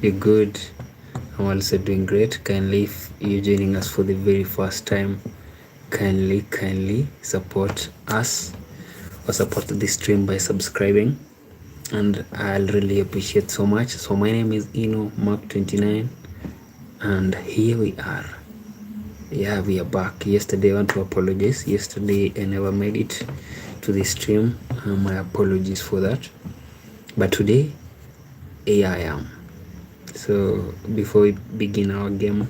You're good. I'm also doing great. Kindly, if you're joining us for the very first time, kindly support us or support the stream by subscribing, and I'll really appreciate so much. So my name is Ino Mark 29, and here we are. Yeah, we are back. Yesterday, I want to apologize. Yesterday, I never made it to the stream. My apologies for that. But today, here I am. So before we begin our game,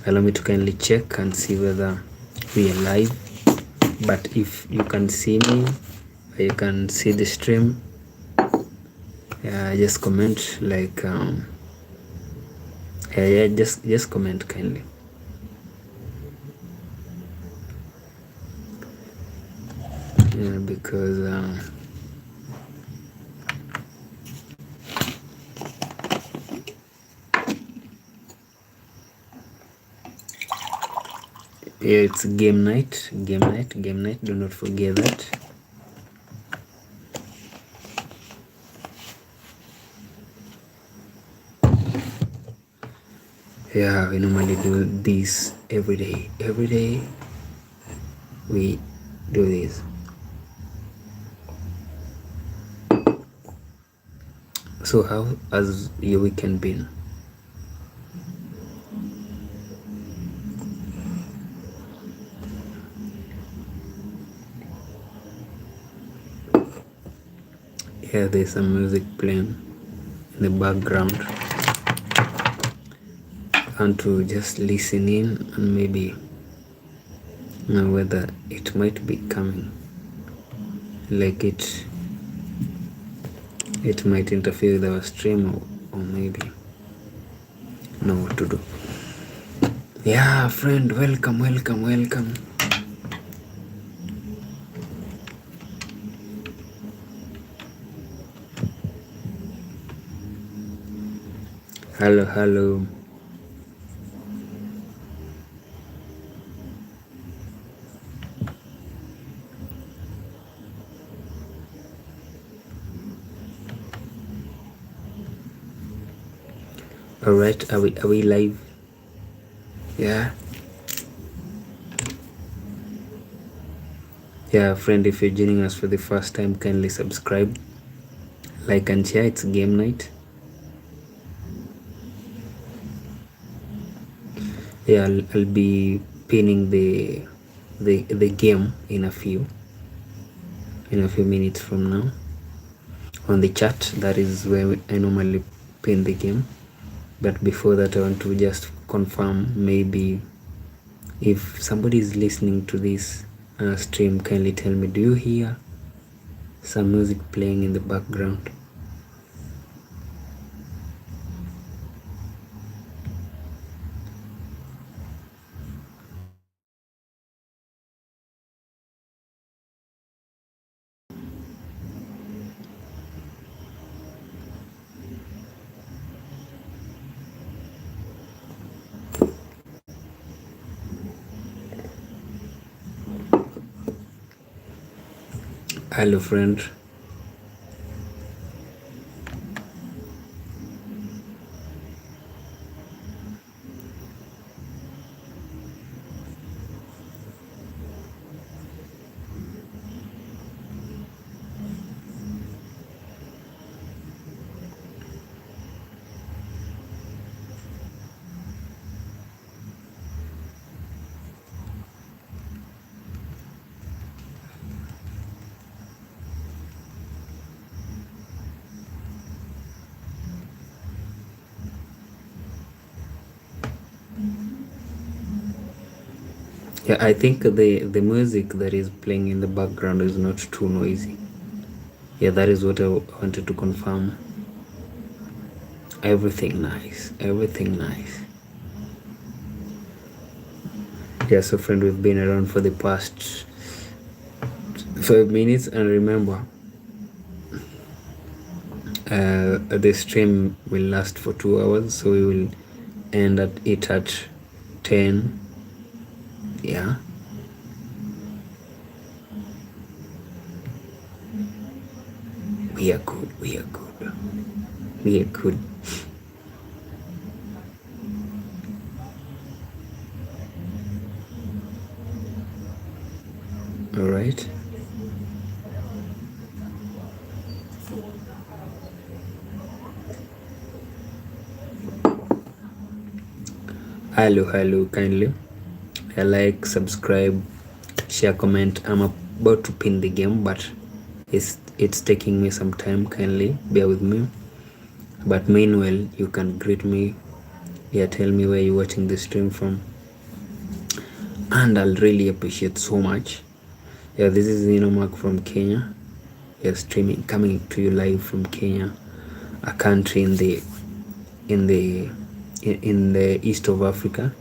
allow me to kindly check and see whether we are live. But if you can see me, you can see the stream, just comment like just comment kindly. Because it's game night. Do not forget that. Yeah, we normally do this every day. Every day we do this. So how has your weekend been? Yeah, there's some music playing in the background. And to just listen in and maybe know whether it might be coming, like it might interfere with our stream, or maybe know what to do. Yeah, friend, welcome. Hello. All right, are we live? Yeah, friend, if you're joining us for the first time, kindly subscribe, like and share. It's game night. Yeah, I'll be pinning the game in a few minutes from now on the chat. That is where I normally pin the game. But before that, I want to just confirm, maybe if somebody is listening to this stream, kindly tell me, do you hear some music playing in the background? Hello, friend. Yeah, I think the music that is playing in the background is not too noisy. Yeah, that is what I wanted to confirm. Everything nice. Yeah, so friend, we've been around for the past 5 minutes, and remember, the stream will last for 2 hours, so we will end it at 10. Yeah, we are good. All right. Hello, kindly. Like, subscribe, share, comment. I'm about to pin the game, but it's taking me some time. Kindly bear with me. But meanwhile, you can greet me. Yeah, tell me where you're watching the stream from, and I'll really appreciate so much. Yeah, this is Mark from Kenya. Yeah, streaming, coming to you live from Kenya, a country in the east of Africa.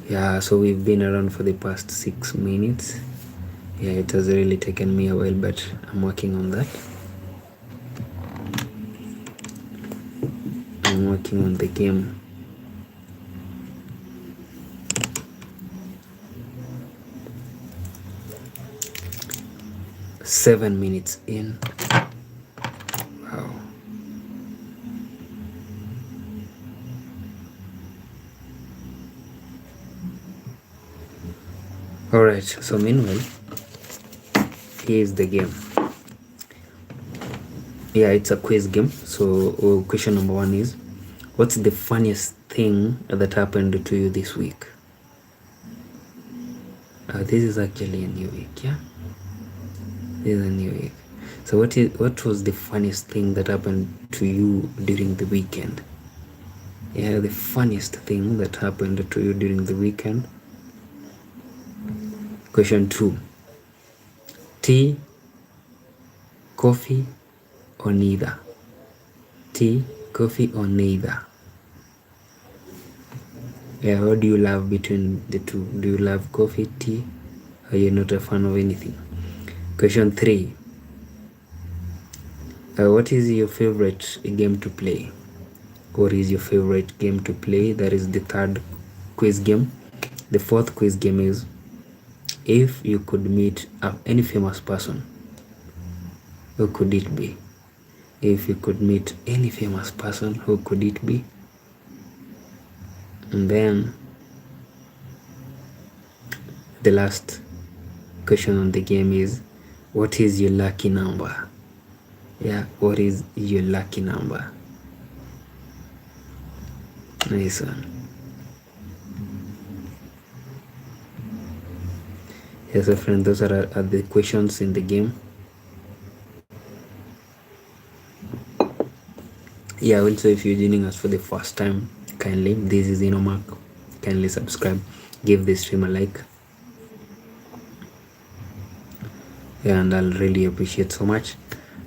Yeah, so we've been around for the past 6 minutes. Yeah, it has really taken me a while, but I'm working on that. I'm working on the game. Seven minutes in. Wow. All right, so meanwhile, here's the game. Yeah, it's a quiz game. So question number 1 is, what's the funniest thing that happened to you this week? This is actually a new week. Yeah, this is a new week. So what was the funniest thing that happened to you during the weekend? Yeah, the funniest thing that happened to you during the weekend. Question 2. Tea, coffee, or neither? Tea, coffee, or neither? Yeah, what do you love between the two? Do you love coffee, tea, or you're not a fan of anything? Question 3. What is your favorite game to play? What is your favorite game to play? That is the third quiz game. The fourth quiz game is, if you could meet any famous person, who could it be? If you could meet any famous person, who could it be? And then the last question on the game is, what is your lucky number? Yeah, what is your lucky number? Nice one. Yes, so friend, those are the questions in the game. Yeah, also if you're joining us for the first time, kindly, this is Mark. Kindly subscribe, give this stream a like. Yeah, and I'll really appreciate so much.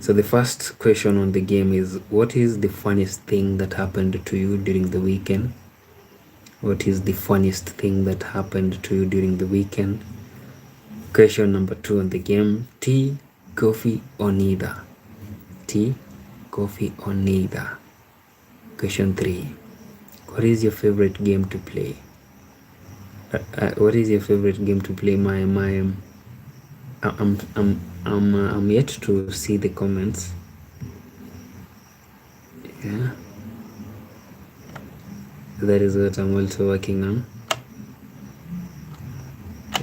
So the first question on the game is, what is the funniest thing that happened to you during the weekend? What is the funniest thing that happened to you during the weekend? Question number 2 on the game, tea, coffee, or neither? Tea, coffee, or neither? Question 3, what is your favorite game to play? What is your favorite game to play? I'm yet to see the comments. Yeah, that is what I'm also working on.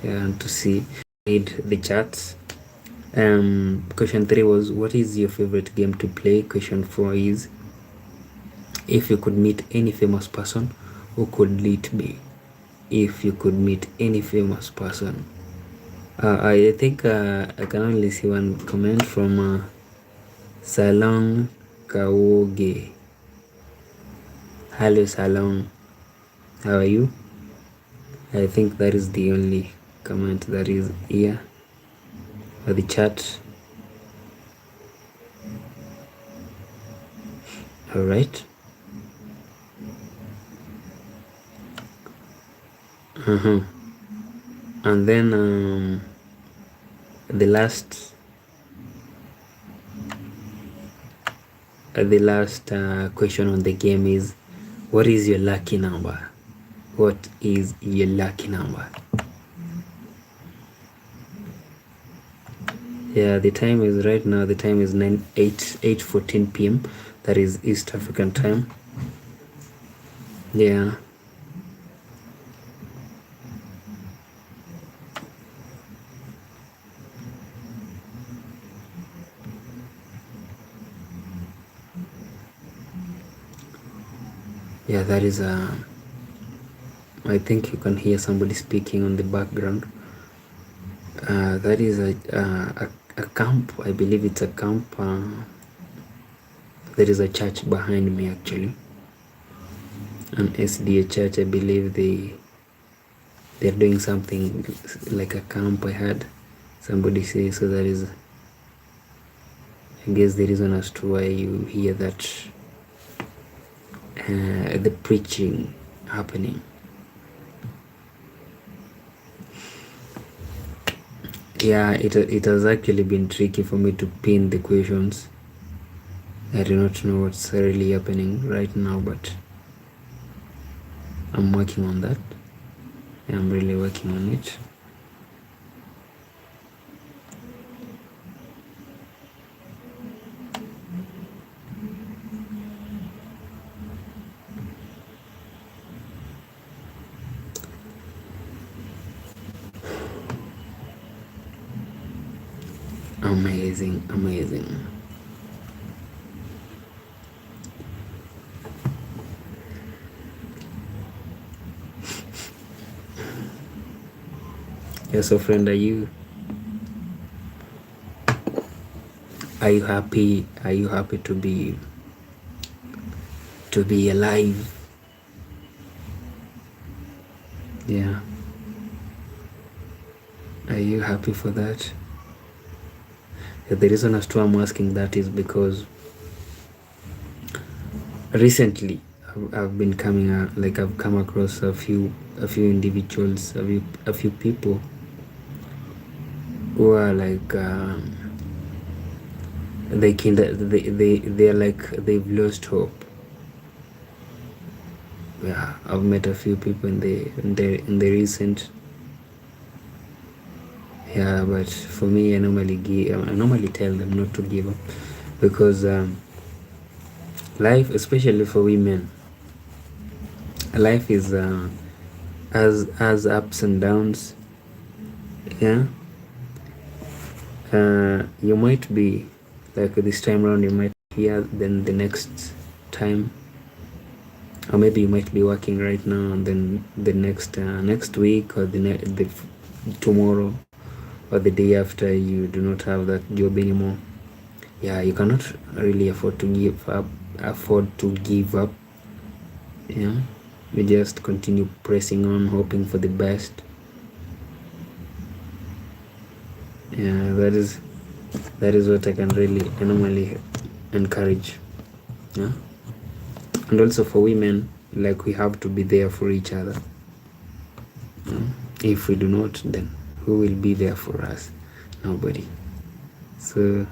Yeah, and to see, read the chats. Question 3 was, what is your favorite game to play? Question 4 is, if you could meet any famous person, who could it be? If you could meet any famous person. I think I can only see one comment from Salong Kawoge. Hello Salong, how are you? I think that is the only comment that is here for the chat. All right. And then the last question on the game is, what is your lucky number? What is your lucky number? Yeah, the time is right now, the time is 8:14 p.m. That is East African time. Yeah. Yeah, that is I think you can hear somebody speaking on the background. That is a camp. I believe it's a camp. There is a church behind me actually. An SDA church. I believe they're doing something like a camp. I heard somebody say, so that is, I guess, the reason as to why you hear that the preaching happening. Yeah, it has actually been tricky for me to pin the questions. I do not know what's really happening right now, but I'm working on that. I'm really working on it. Amazing, amazing. Yeah, so friend, are you happy? Are you happy to be alive? Yeah. Are you happy for that? Yeah, the reason as to I'm asking that is because recently I've been coming like I've come across a few individuals, a few people who are like they're like they've lost hope. Yeah, I've met a few people in the recent. Yeah, but for me, I normally tell them not to give up, because life, especially for women, life is has ups and downs. Yeah. You might be like this time around, you might be here, then the next time, or maybe you might be working right now, and then the next week, or the tomorrow, or the day after, you do not have that job anymore. Yeah, you cannot really afford to give up. Yeah, you just continue pressing on, hoping for the best. Yeah, that is what I normally encourage. Yeah. And also for women, like, we have to be there for each other. If we do not, then who will be there for us? Nobody. So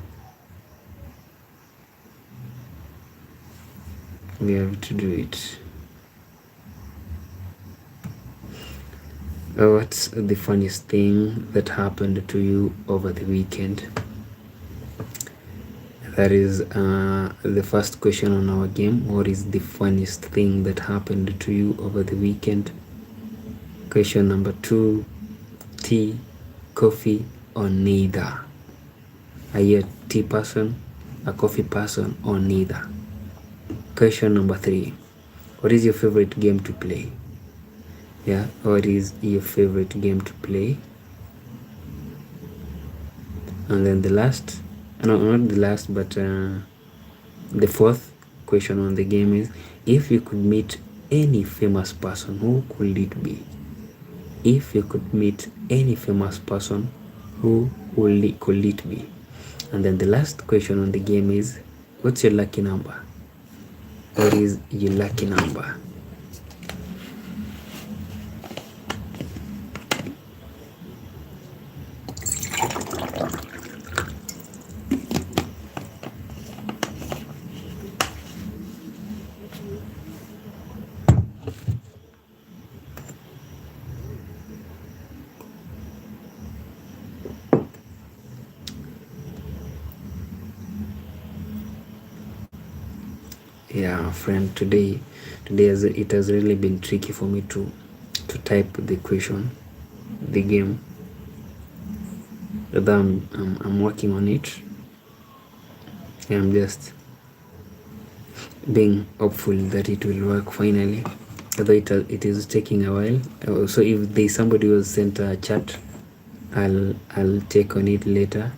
we have to do it. What's the funniest thing that happened to you over the weekend? That is the first question on our game. What is the funniest thing that happened to you over the weekend? Question number 2, tea, coffee, or neither? Are you a tea person, a coffee person, or neither? Question number 3, what is your favorite game to play? Yeah, what is your favorite game to play? And then the last, no, not the last, but the fourth question on the game is, if you could meet any famous person, who could it be? If you could meet any famous person, who could it be? And then the last question on the game is, what's your lucky number? What is your lucky number? Yeah, friend, it has really been tricky for me to type the question, the game. But I'm working on it. I'm just being hopeful that it will work finally, although it is taking a while. So if there's somebody who has sent a chat, I'll check on it later.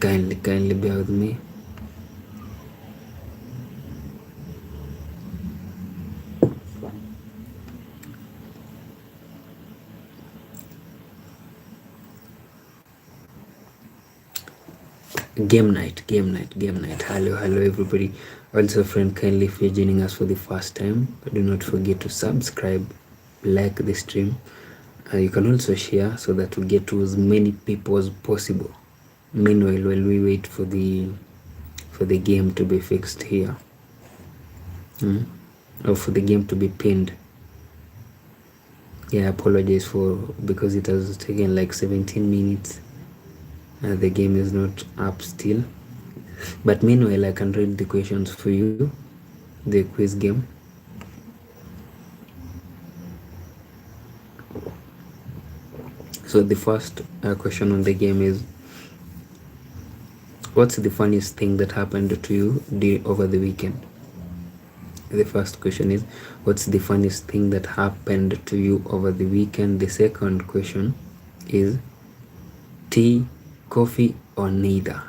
Kindly bear with me. Game night. Hello everybody. Also, friend, kindly, if you're joining us for the first time, do not forget to subscribe, like the stream. You can also share so that we get to as many people as possible. Meanwhile, while we wait for the game to be fixed here, or for the game to be pinned. Yeah, I apologize because it has taken like 17 minutes. The game is not up still, but meanwhile I can read the questions for you, the quiz game. So the first question on the game is, what's the funniest thing that happened to you over the weekend? The first question is, what's the funniest thing that happened to you over the weekend? The second question is, tea, coffee, or neither?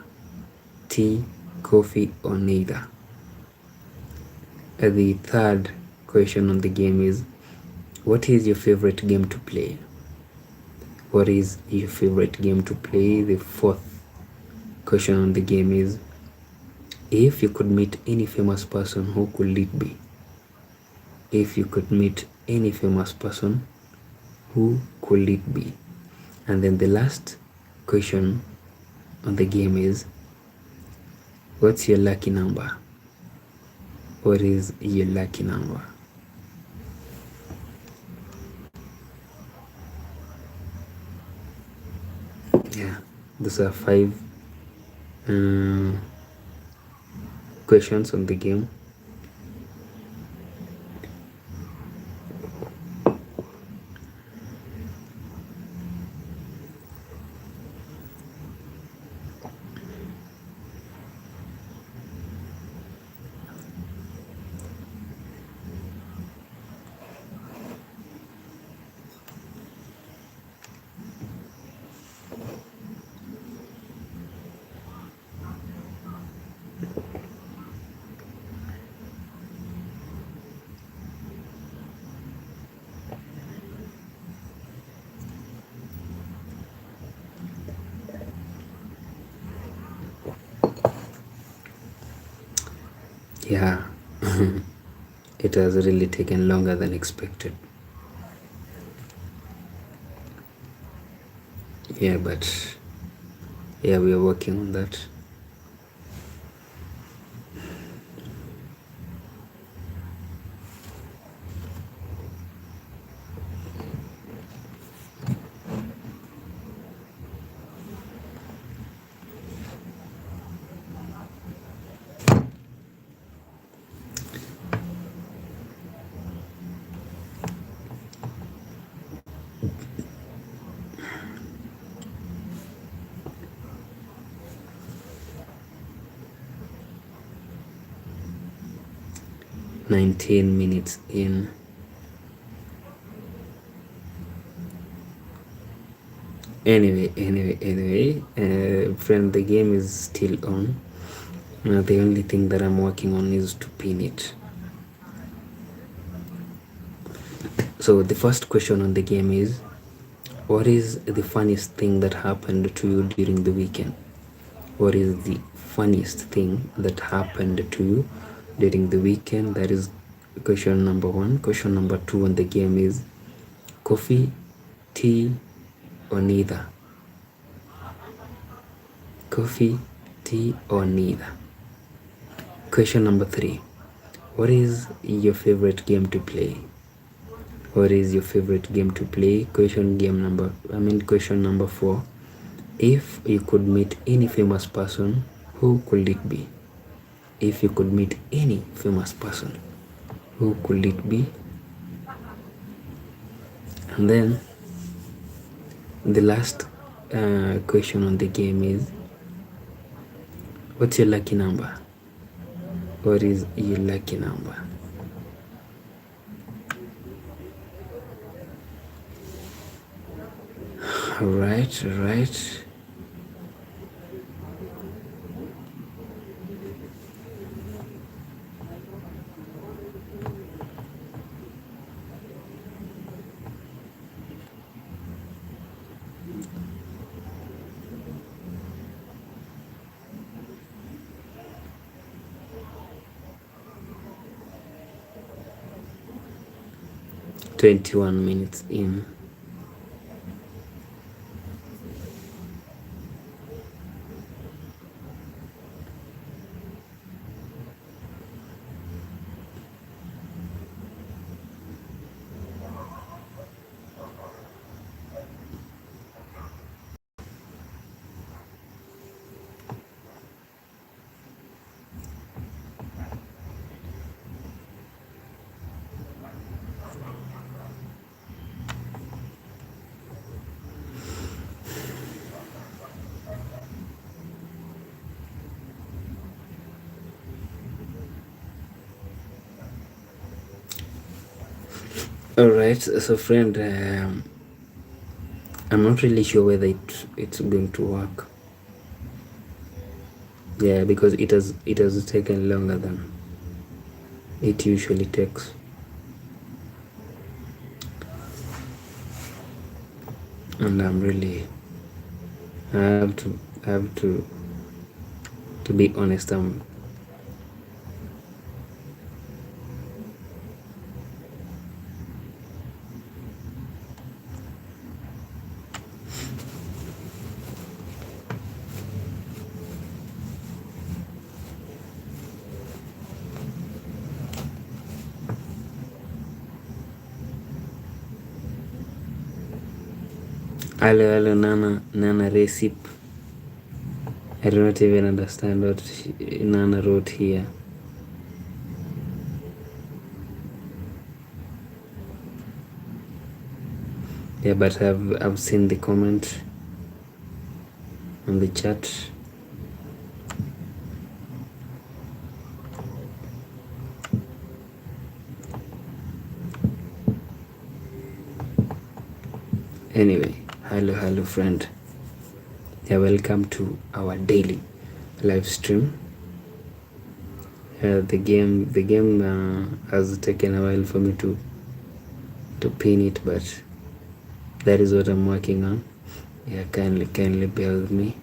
Tea, coffee, or neither? The third question on the game is, what is your favorite game to play? What is your favorite game to play? The fourth question on the game is, if you could meet any famous person, who could it be? If you could meet any famous person, who could it be? And then the last question on the game is, what's your lucky number? What is your lucky number? Yeah, those are 5 questions on the game. Yeah, it has really taken longer than expected. Yeah, but yeah, we are working on that. "19 minutes in." Anyway, friend, the game is still on. The only thing that I'm working on is to pin it. So the first question on the game is, what is the funniest thing that happened to you during the weekend? What is the funniest thing that happened to you during the weekend? That is question number 1. Question number 2 on the game is, coffee, tea, or neither? Coffee, tea, or neither? Question number 3. What is your favorite game to play? What is your favorite game to play? Question number 4. If you could meet any famous person, who could it be? if you could meet any famous person, who could it be? And then the last question on the game is, what's your lucky number? What is your lucky number? All right, all right. "21 minutes in." All right, so friend, I'm not really sure whether it's going to work. Yeah, because it has taken longer than it usually takes. And I'm really, I have to be honest. Hello, Nana recipe. I do not even understand what Nana wrote here. Yeah, but I've seen the comment on the chat. Anyway, hello friend. Yeah, welcome to our daily live stream. The game has taken a while for me to pin it, but that is what I'm working on. Yeah, kindly bear with me.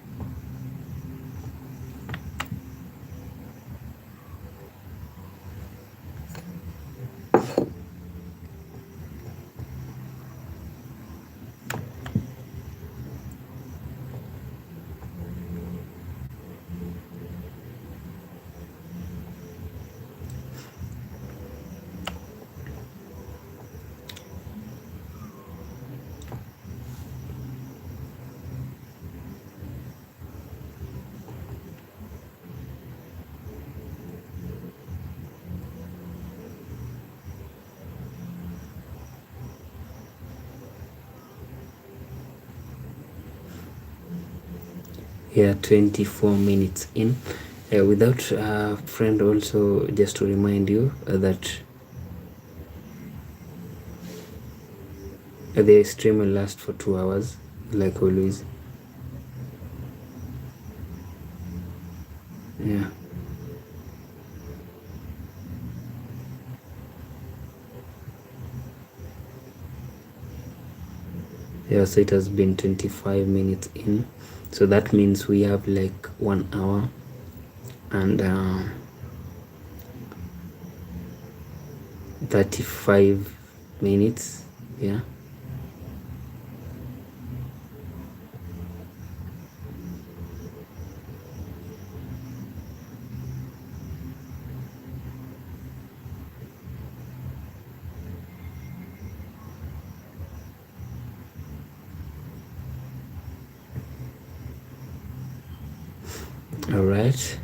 Yeah, 24 minutes in. Without friend, also just to remind you that the stream will last for 2 hours, like always. Yeah. Yeah, so it has been 25 minutes in, so that means we have like 1 hour and 35 minutes. Yeah. All right.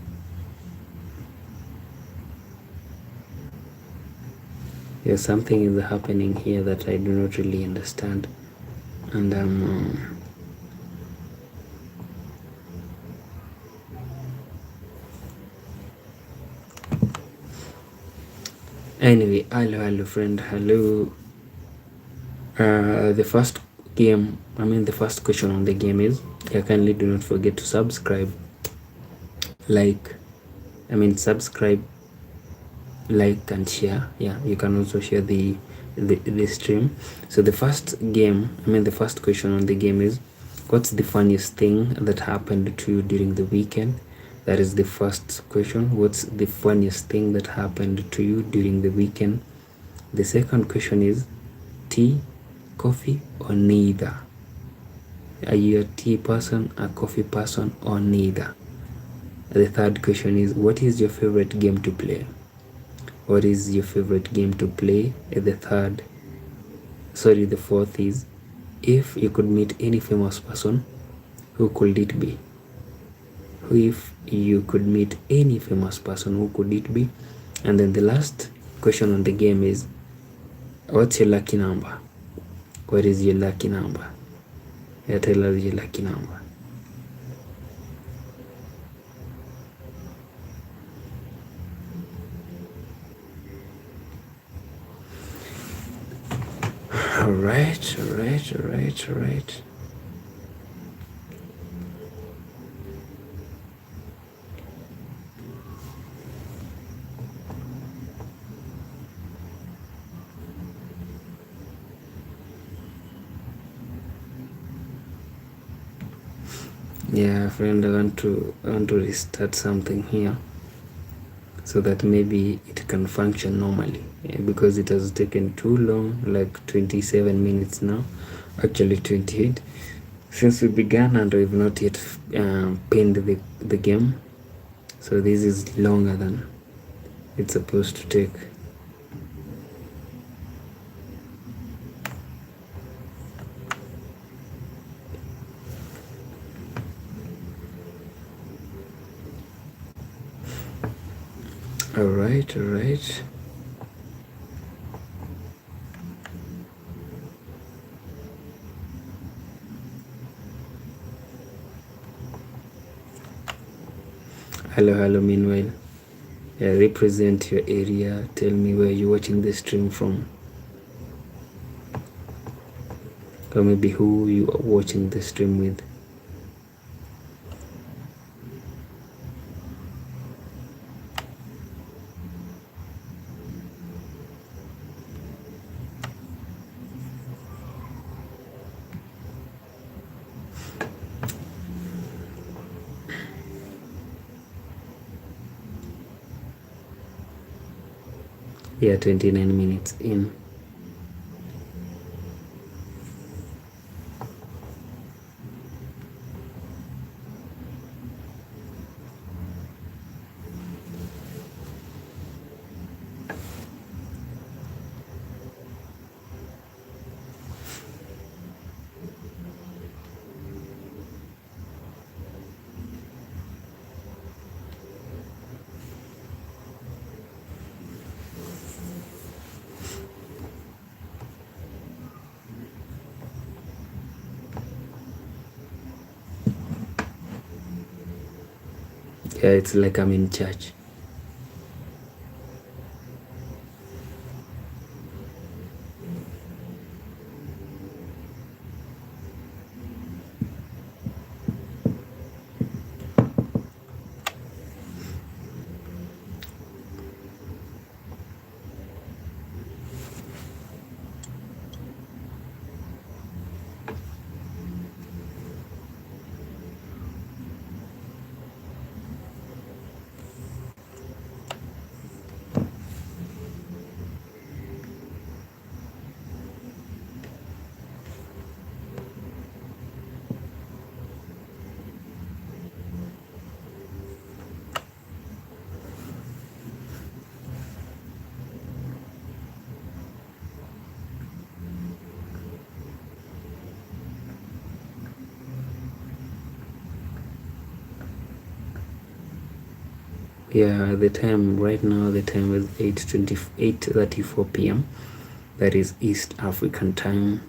Yeah, something is happening here that I do not really understand, and anyway, hello friend, hello. The first game, the first question on the game is, yeah, kindly do not forget to subscribe, subscribe, like and share. Yeah, you can also share the stream. So the first game, the first question on the game is, what's the funniest thing that happened to you during the weekend? That is the first question. What's the funniest thing that happened to you during the weekend? The second question is, tea, coffee, or neither? Are you a tea person, a coffee person, or neither? The third question is, what is your favorite game to play? What is your favorite game to play? The fourth is, if you could meet any famous person, who could it be? If you could meet any famous person, who could it be? And then the last question on the game is, what's your lucky number? What is your lucky number? Yeah, tell us your lucky number. All right. Yeah, friend, I want to restart something here so that maybe it can function normally, because it has taken too long, like 27 minutes now, actually 28, since we began, and we've not yet pinned the game. So this is longer than it's supposed to take. All right. Hello, meanwhile. Represent your area. Tell me where you're watching the stream from, or maybe who you are watching the stream with. Yeah, 29 minutes in. Yeah, it's like I'm in church. Yeah, the time right now, the time is 8:34 p.m. That is East African time.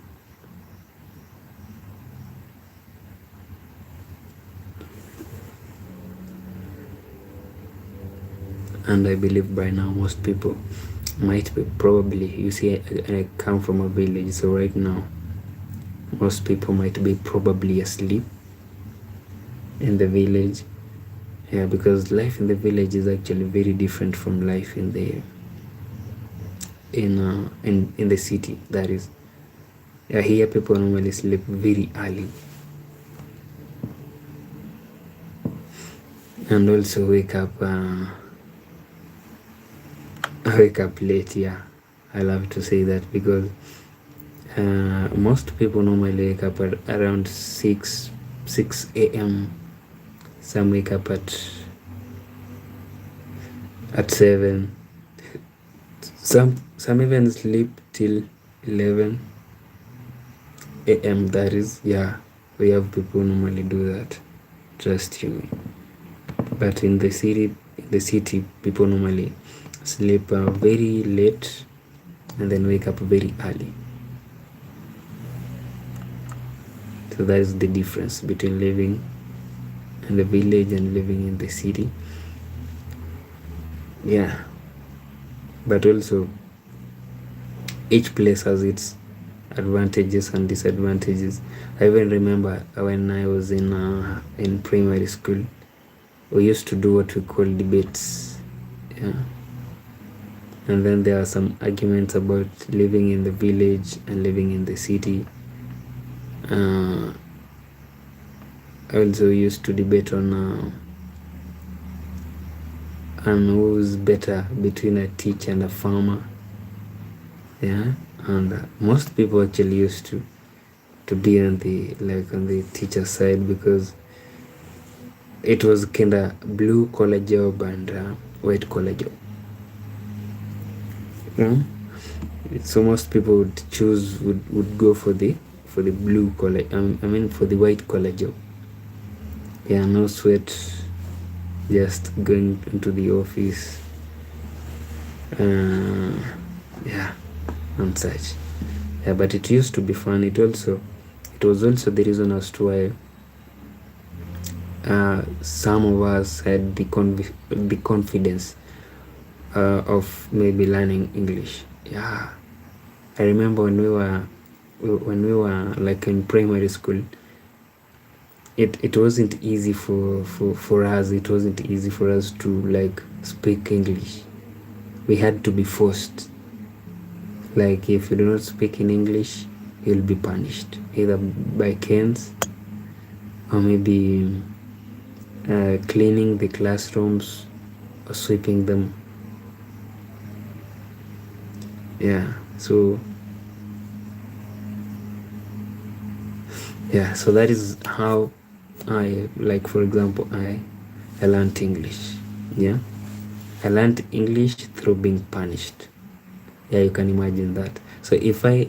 And I believe by now most people might be probably, you see, I come from a village, so right now most people might be probably asleep in the village. Yeah, because life in the village is actually very different from life in the in the city. That is, yeah, here people normally sleep very early and also wake up late. Yeah, I love to say that because most people normally wake up at around 6 a.m. Some wake up at 7. Some even sleep till 11 a.m. That is, yeah, we have people who normally do that, trust you. But in the city people normally sleep very late and then wake up very early. So that is the difference between living in the village and living in the city. Yeah, but also each place has its advantages and disadvantages. I even remember when I was in primary school, we used to do what we call debates. Yeah, and then there are some arguments about living in the village and living in the city. I also used to debate on who's better between a teacher and a farmer. Yeah, and most people actually used to be on the teacher side because it was kinda blue collar job and white collar job. Yeah? So most people would go for the blue collar. For the white collar job. Yeah, no sweat, just going into the office. Yeah, and such. Yeah, but it used to be fun. It was also the reason as to why some of us had the confidence of maybe learning English. Yeah, I remember when we were like in primary school, it wasn't easy for us. It wasn't easy for us to like speak English. We had to be forced. Like if you do not speak in English, you'll be punished either by canes or maybe cleaning the classrooms or sweeping them. Yeah, so that is how I, like, for example, I learned English. Yeah, I learned English through being punished. Yeah, you can imagine that. So if I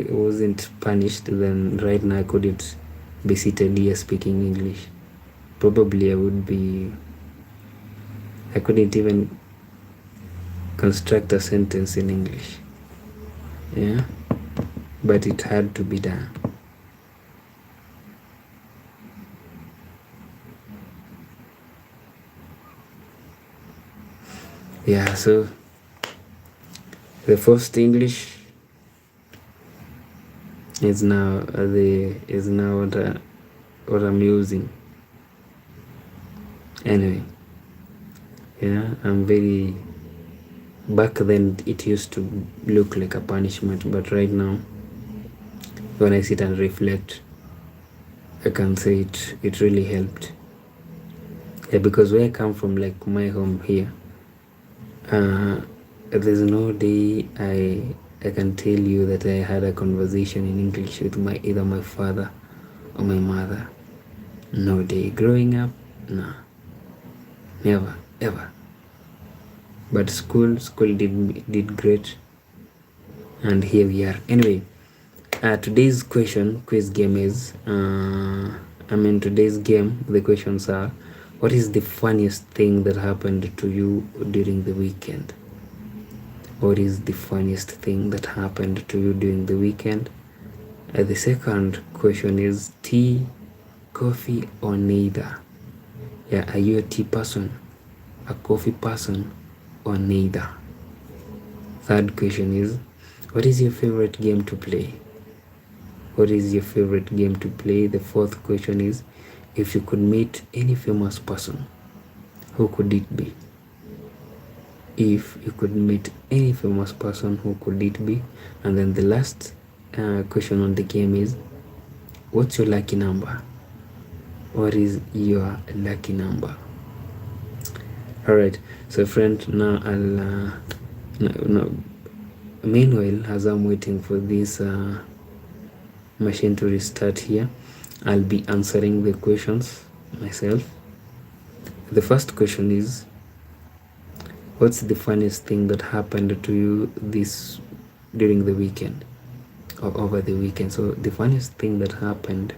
wasn't punished, then right now I couldn't be seated here speaking English. Probably I couldn't even construct a sentence in English. Yeah, but it had to be done. Yeah, so the first English is now what I'm using. Anyway, yeah, back then it used to look like a punishment, but right now when I sit and reflect, I can say it really helped. Yeah, because where I come from, like my home here, there's no day I can tell you that I had a conversation in English with either my father or my mother. No day. Growing up, no, never, ever. But school did great, and here we are. Anyway, today's quiz game is today's game, the questions are: What is the funniest thing that happened to you during the weekend? What is the funniest thing that happened to you during the weekend? The second question is tea, coffee, or neither? Yeah, are you a tea person, a coffee person, or neither? Third question is, what is your favorite game to play? What is your favorite game to play? The fourth question is, if you could meet any famous person, who could it be? If you could meet any famous person, who could it be? And then the last question on the game is, what's your lucky number? What is your lucky number? All right, so friend, now I'll meanwhile, as I'm waiting for this machine to restart here, I'll be answering the questions myself. The first question is, what's the funniest thing that happened to you during the weekend or over the weekend? So the funniest thing that happened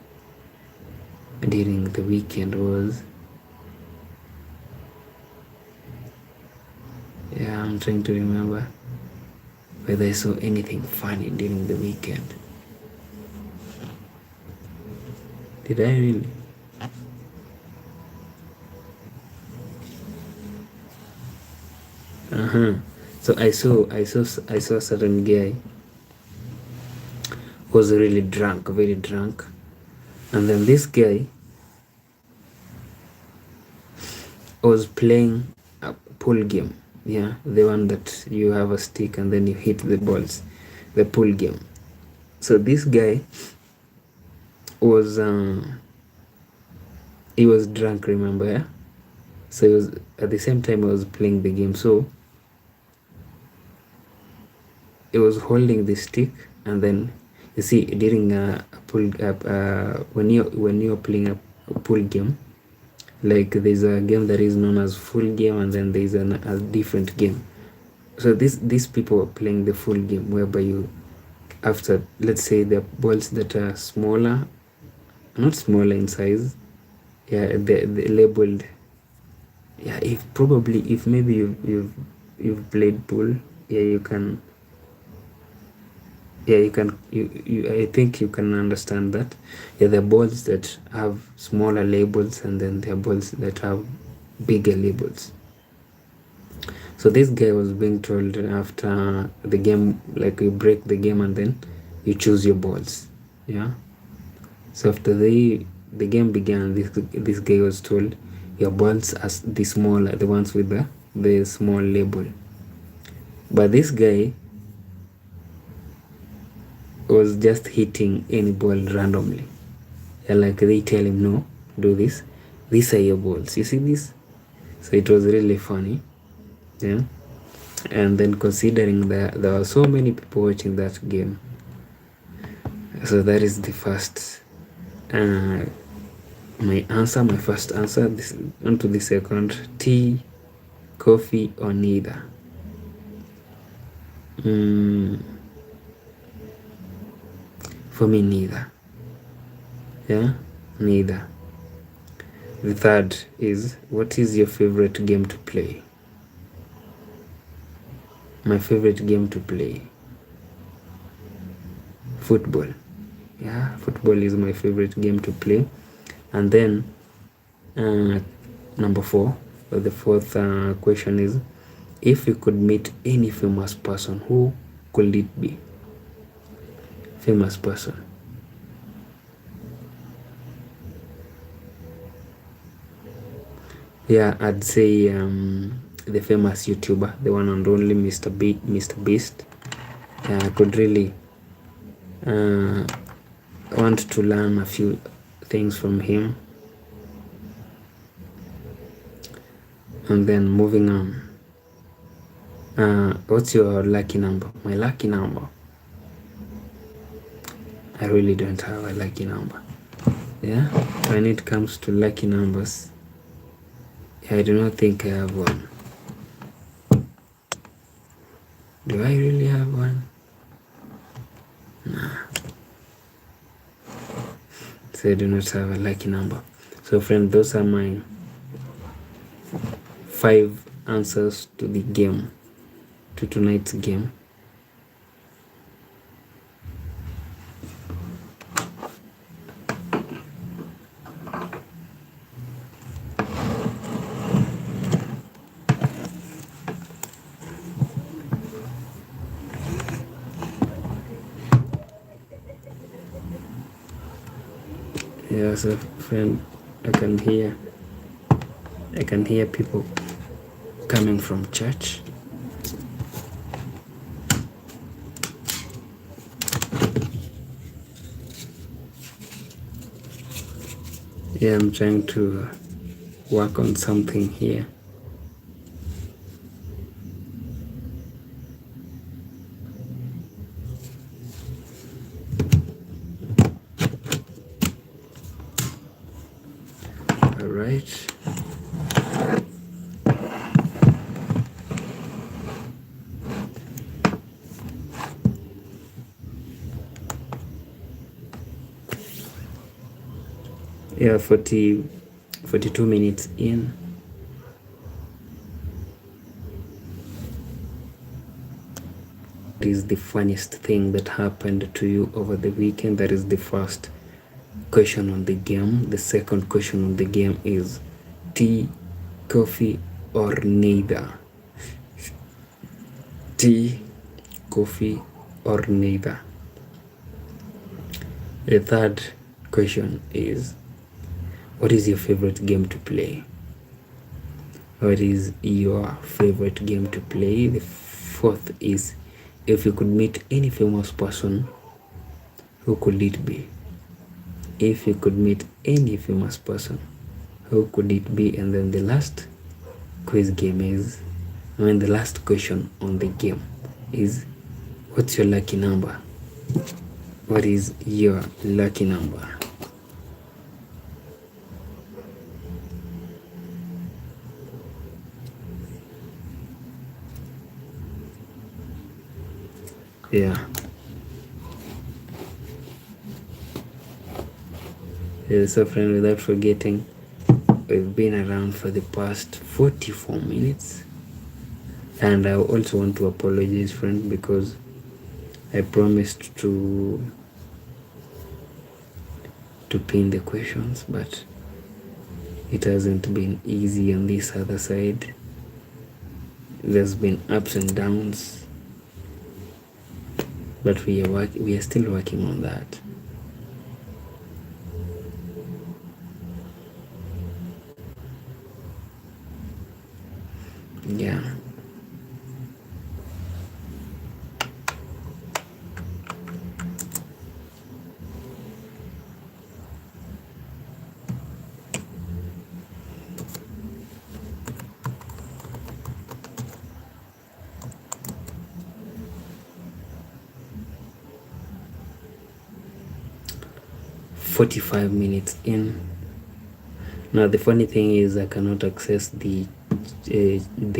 during the weekend was, I'm trying to remember whether I saw anything funny during the weekend. Did I really? So I saw a certain guy who was really drunk, very drunk, and then this guy was playing a pool game. Yeah, the one that you have a stick and then you hit the balls, the pool game. So this guy was he was drunk, remember? Yeah. So he was at the same time he was playing the game. So he was holding the stick, and then you see during a pool when you're playing a pool game, like there's a game that is known as full game, and then there's a different game. So these people are playing the full game, whereby you, after, let's say, the balls that are smaller, not smaller in size, the labeled, if maybe you've played pool, I think you can understand that. There are balls that have smaller labels, and then there are balls that have bigger labels. So this guy was being told after the game, like you break the game and then you choose your balls. Yeah. So after the game began, this guy was told your balls are the smaller, the ones with the small label. But this guy was just hitting any ball randomly. Like they tell him, no, do this. These are your balls. You see this? So it was really funny. Yeah. And then considering that there were so many people watching that game, so that is the first my first answer. This on to the second: tea, coffee, or neither. For me, neither. Yeah, neither. The third is, what is your favorite game to play? My favorite game to play, football. Yeah, football is my favorite game to play. And then number 4, or the fourth question is, if you could meet any famous person, who could it be? Famous person. Yeah, I'd say the famous YouTuber, the one and only Mr. Beast. I could really want to learn a few things from him. And then moving on, what's your lucky number? My lucky number, I really don't have a lucky number. Yeah, when it comes to lucky numbers, I do not think I have one. Do I really have one? Nah. So I do not have a lucky number. So friend, those are my 5 answers to the game, to tonight's game. Yes, a friend, I can hear people coming from church. Yeah, I'm trying to work on something here. All right. Yeah, 42 minutes in. What is the funniest thing that happened to you over the weekend? That is the first question on the game. The second question on the game is tea, coffee, or neither. Tea, coffee, or neither. The third question is, what is your favorite game to play? What is your favorite game to play? The fourth is, if you could meet any famous person, who could it be? If you could meet any famous person, who could it be? And then the last the last question on the game is, what's your lucky number? What is your lucky number? Yeah. So friend, without forgetting, we've been around for the past 44 minutes. And I also want to apologize, friend, because I promised to pin the questions, but it hasn't been easy on this other side. There's been ups and downs, but we are still working on that. Yeah. "45 minutes in." Now the funny thing is I cannot access the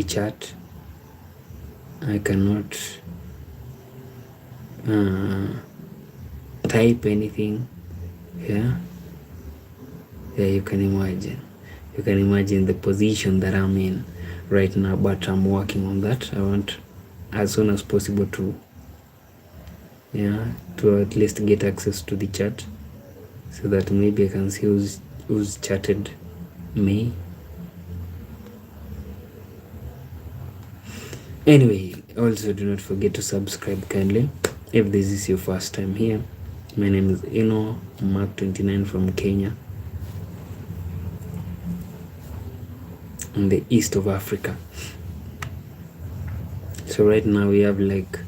chat. I cannot type anything. Yeah, you can imagine the position that I'm in right now, but I'm working on that. I want as soon as possible to at least get access to the chat, so that maybe I can see who's chatted me. Anyway, also do not forget to subscribe kindly if this is your first time here. My name is Eno Mark 29 from Kenya, in the east of Africa. So right now we have like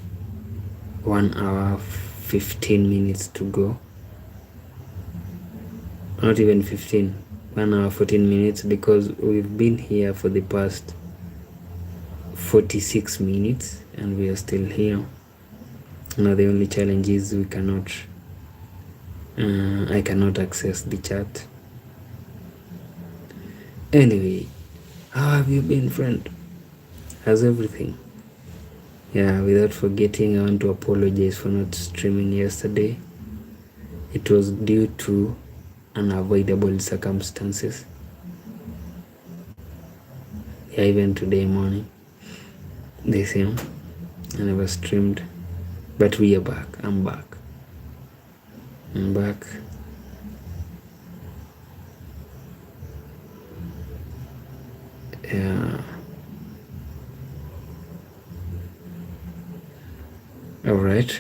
1 hour 15 minutes to go. Not even 15, 1 hour 14 minutes, because we've been here for the past 46 minutes and we are still here. Now the only challenge is I cannot access the chat. Anyway, how have you been, friend? How's everything? Yeah, without forgetting, I want to apologize for not streaming yesterday. It was due to unavoidable circumstances. Yeah, even today morning, the same. I never streamed, but we are back. I'm back. Yeah. All right.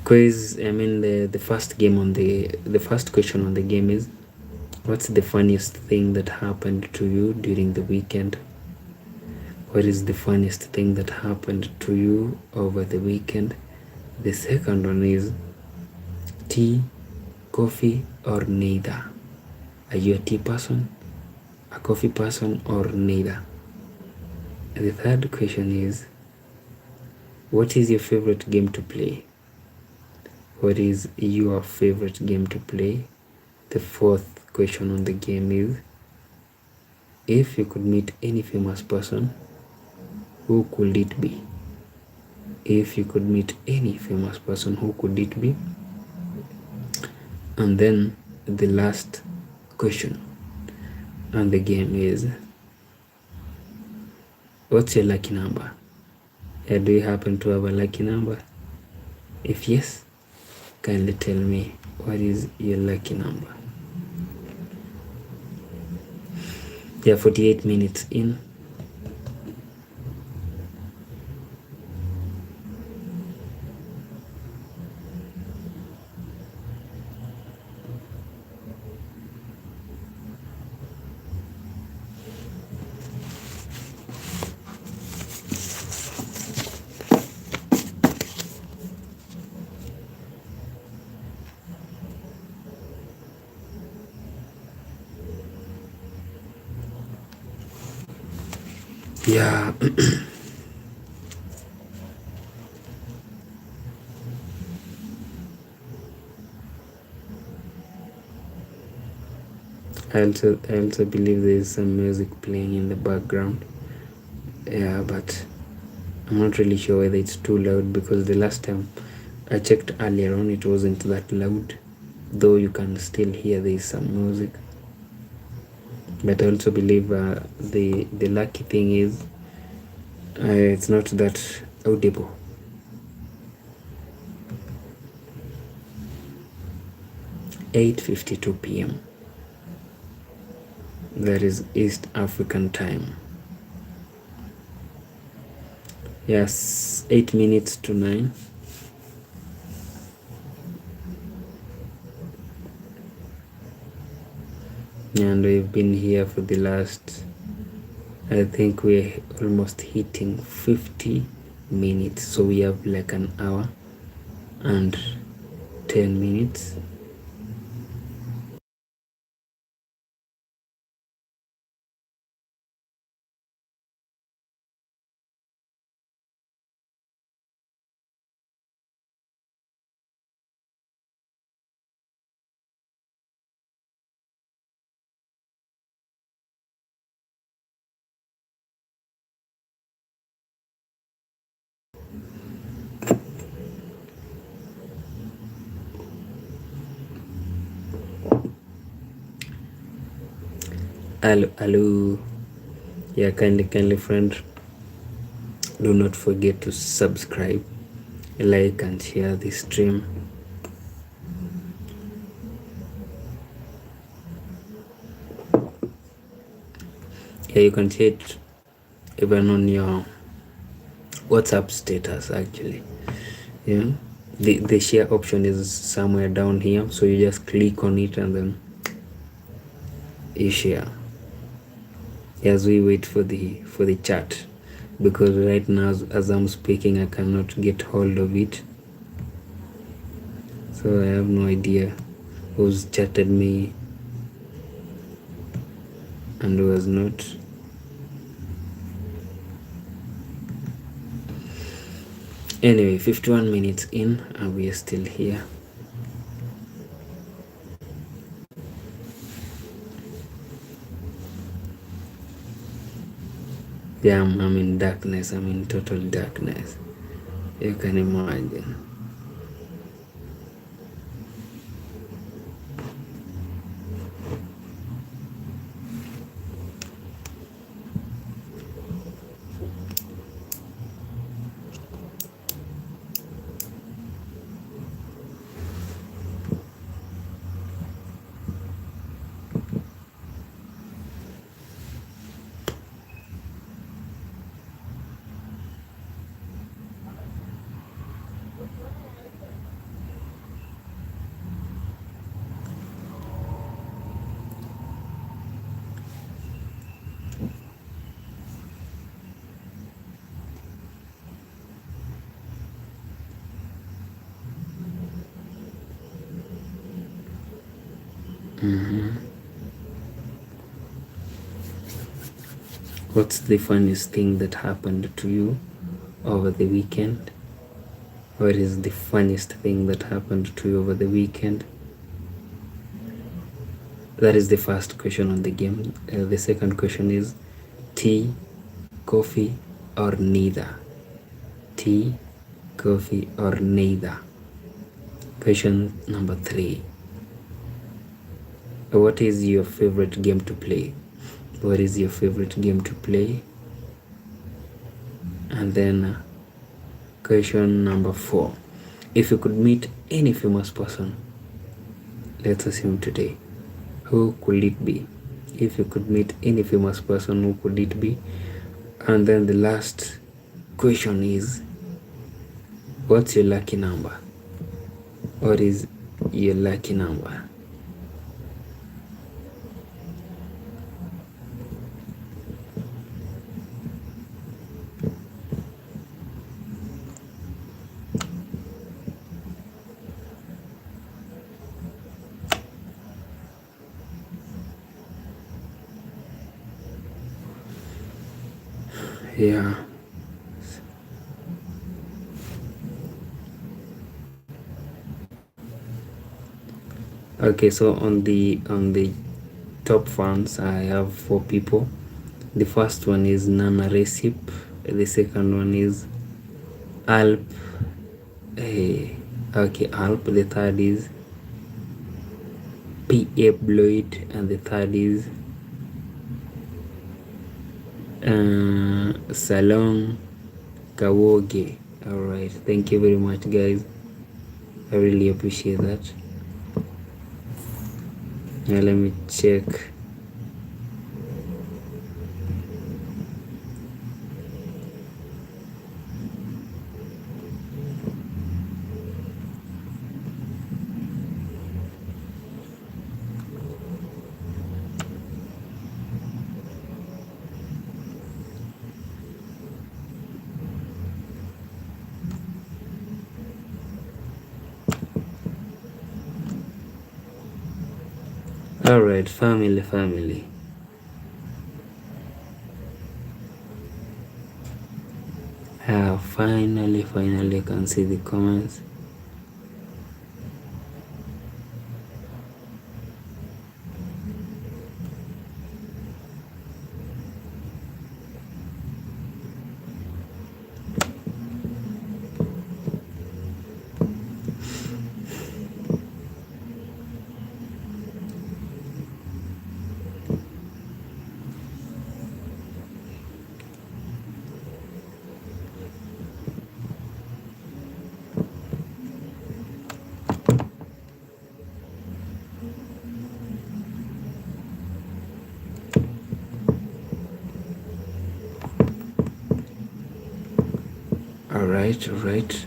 Quiz. I mean, the first game on the first question on the game is, what's the funniest thing that happened to you during the weekend? What is the funniest thing that happened to you over the weekend? The second one is tea, coffee, or neither. Are you a tea person, a coffee person, or neither? The third question is, what is your favorite game to play? What is your favorite game to play? The fourth question on the game is, if you could meet any famous person, who could it be? If you could meet any famous person, who could it be? And then the last question on the game is, what's your lucky number? Do you happen to have a lucky number? If yes, kindly tell me what is your lucky number. Yeah, 48 minutes in. Yeah. I also believe there is some music playing in the background. Yeah, but I'm not really sure whether it's too loud, because the last time I checked earlier on, it wasn't that loud, though you can still hear there is some music. But I also believe the lucky thing is it's not that audible. (8:52 p.m.) That is East African time. Yes, 8 minutes to 9. And we've been here for the last, I think we're almost hitting 50 minutes. So we have like an hour and 10 minutes. Hello. Yeah, kindly friend, do not forget to subscribe, like and share this stream. Yeah, you can see it even on your WhatsApp status actually. Yeah, the share option is somewhere down here, so you just click on it and then you share. As we wait for the chat, because right now as I'm speaking I cannot get hold of it, so I have no idea who's chatted me and who has not. Anyway, 51 minutes in and we are still here. Yeah, I'm in darkness. I'm in total darkness. You can imagine. What's the funniest thing that happened to you over the weekend? What is the funniest thing that happened to you over the weekend? That is the first question on the game. The second question is tea, coffee, or neither? Tea, coffee, or neither? Question number 3. What is your favorite game to play? What is your favorite game to play? And then question number 4. If you could meet any famous person, let's assume today, who could it be? If you could meet any famous person, who could it be? And then the last question is, what's your lucky number? What is your lucky number? Yeah. Okay, so on the top fans, I have 4 people. The first one is Nana Recip. The second one is Alp. Alp. The third is P.A. Bloyd, and the third is Salon Kawoge. Alright, thank you very much, guys. I really appreciate that. Now let me check. Alright, family. Finally, I can see the comments. Alright.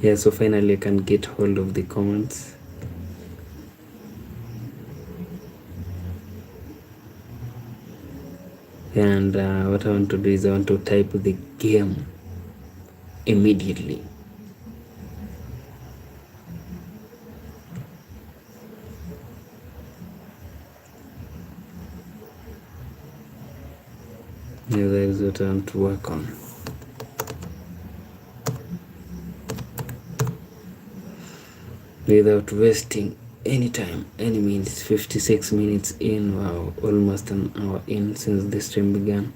Yeah, so finally I can get hold of the comments. And what I want to do is I want to type the game immediately. Yeah, that is what I want to work on. Without wasting any time, any minutes. 56 minutes in. Wow, almost an hour in since the stream began.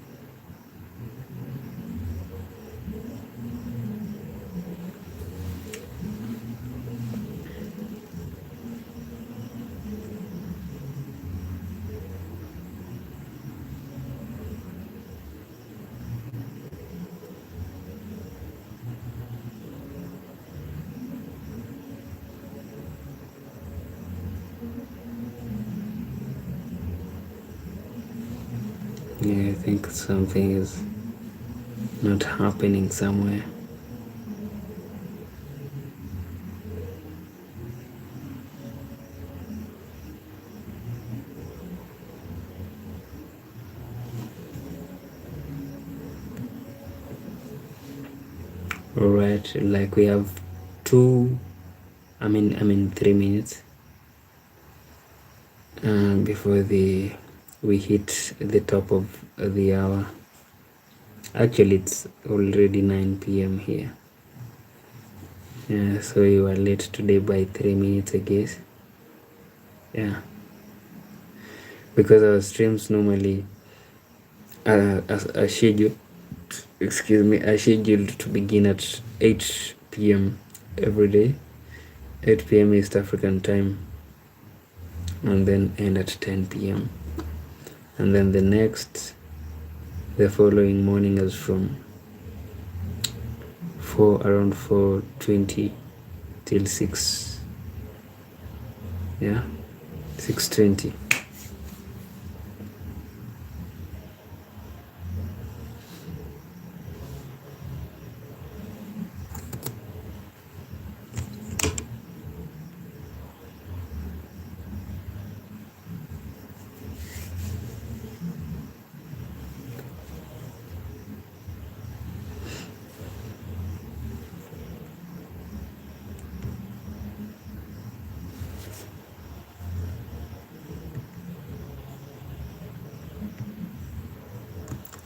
Yeah, I think something is not happening somewhere. Alright, like we have 3 minutes. before we hit the top of the hour. Actually, it's already 9 p.m. here. Yeah, so you are late today by 3 minutes, I guess. Yeah, because our streams normally are scheduled. Excuse me, are scheduled to begin at 8 p.m. every day, 8 p.m. East African time, and then end at 10 p.m. And then the following morning is from around 4:20 till 6. Yeah, 6:20.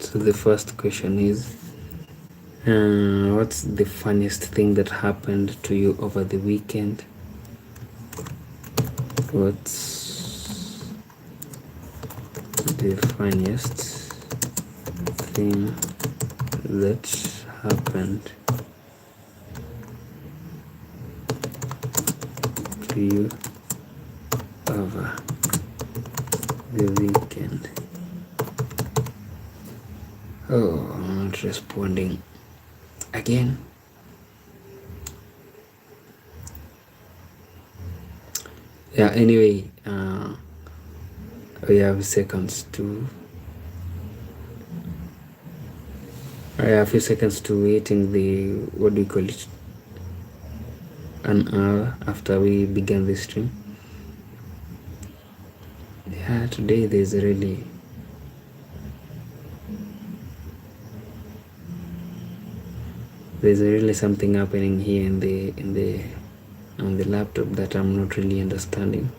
So the first question is, what's the funniest thing that happened to you over the weekend? What's the funniest thing that happened to you over the weekend? Oh, I'm not responding again. Yeah, anyway, we have seconds to a few seconds to waiting the, what do you call it, an hour after we began the stream. Yeah, today there's really something happening here on the laptop that I'm not really understanding.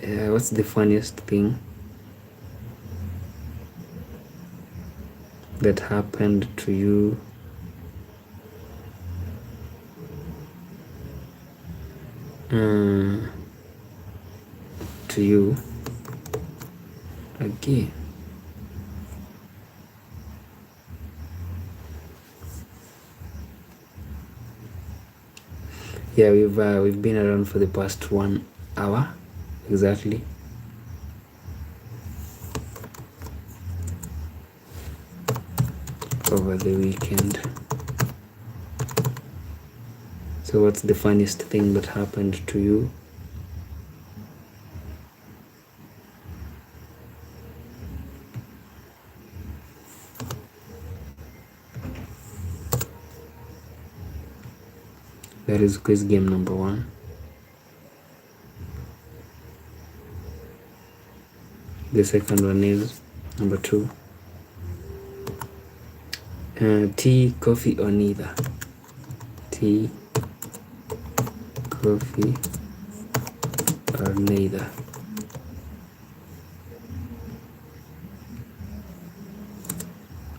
What's the funniest thing that happened to you again? Yeah, we've been around for the past 1 hour exactly. Over the weekend. So what's the funniest thing that happened to you? That is quiz game number 1. The second one is number 2. Tea, coffee, or neither? Tea, coffee, or neither?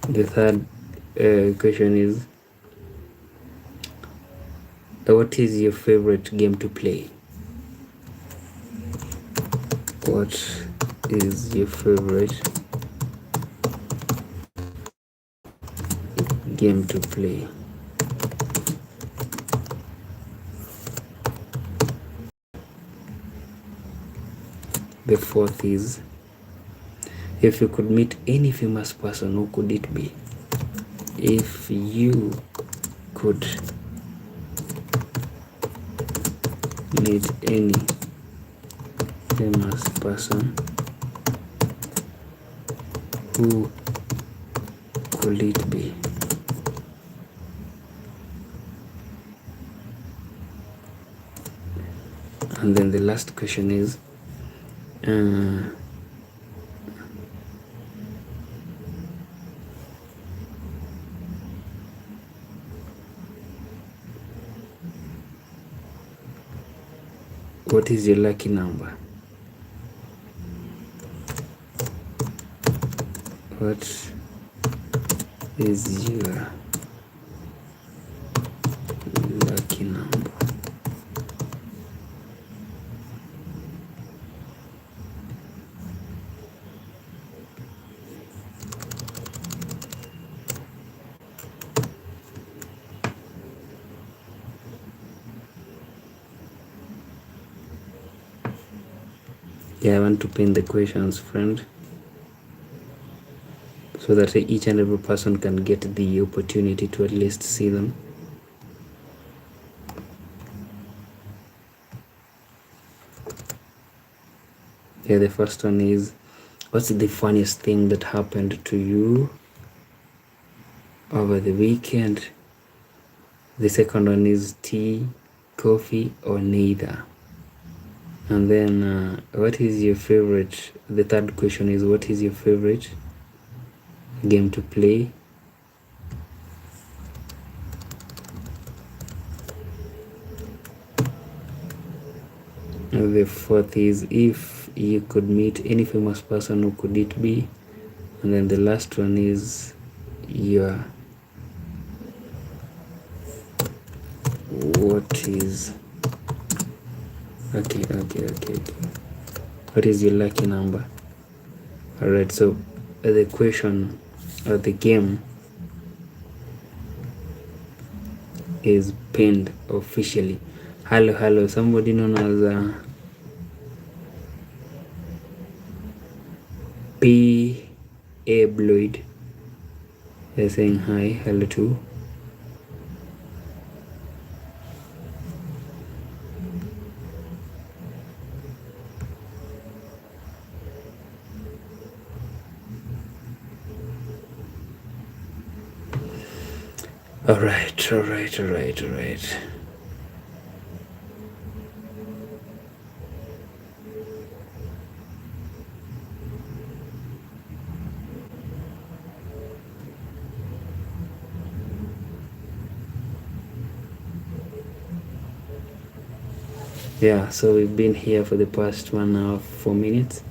The third question is, what is your favorite game to play? What is your favorite game to play? The fourth is, if you could meet any famous person, who could it be? If you could meet any famous person, who could it be? And then the last question is, What is your lucky number? What is your lucky number? Yeah, I want to pin the questions, friend, so that each and every person can get the opportunity to at least see them. Yeah, the first one is, what's the funniest thing that happened to you over the weekend? The second one is tea, coffee, or neither. And then what is your favorite? The third question is, what is your favorite game to play? And the fourth is, if you could meet any famous person, who could it be? And then the last one is your, what is, okay. What is your lucky number? All right, so the question or the game is pinned officially. Hello, somebody known as P. A. Bloyd. They're saying hi, hello too. All right. Yeah, so we've been here for the past 1 hour 4 minutes.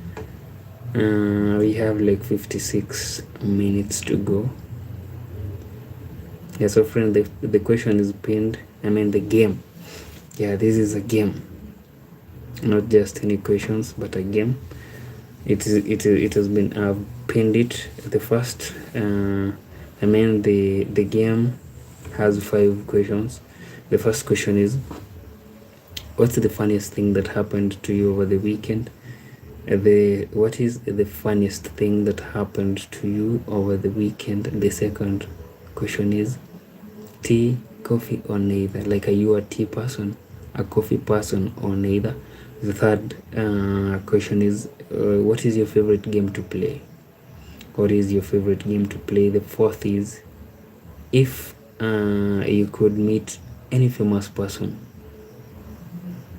We have like 56 minutes to go. Yeah, so friend, the question is pinned. I mean the game. Yeah, this is a game, not just any questions, but a game. It has been, I've pinned it. The first, I mean the game has 5 questions. The first question is, what's the funniest thing that happened to you over the weekend? What is the funniest thing that happened to you over the weekend? The second question is, tea, coffee, or neither? Like, are you a tea person, a coffee person, or neither? The third question is, what is your favorite game to play? What is your favorite game to play? The fourth is, if you could meet any famous person,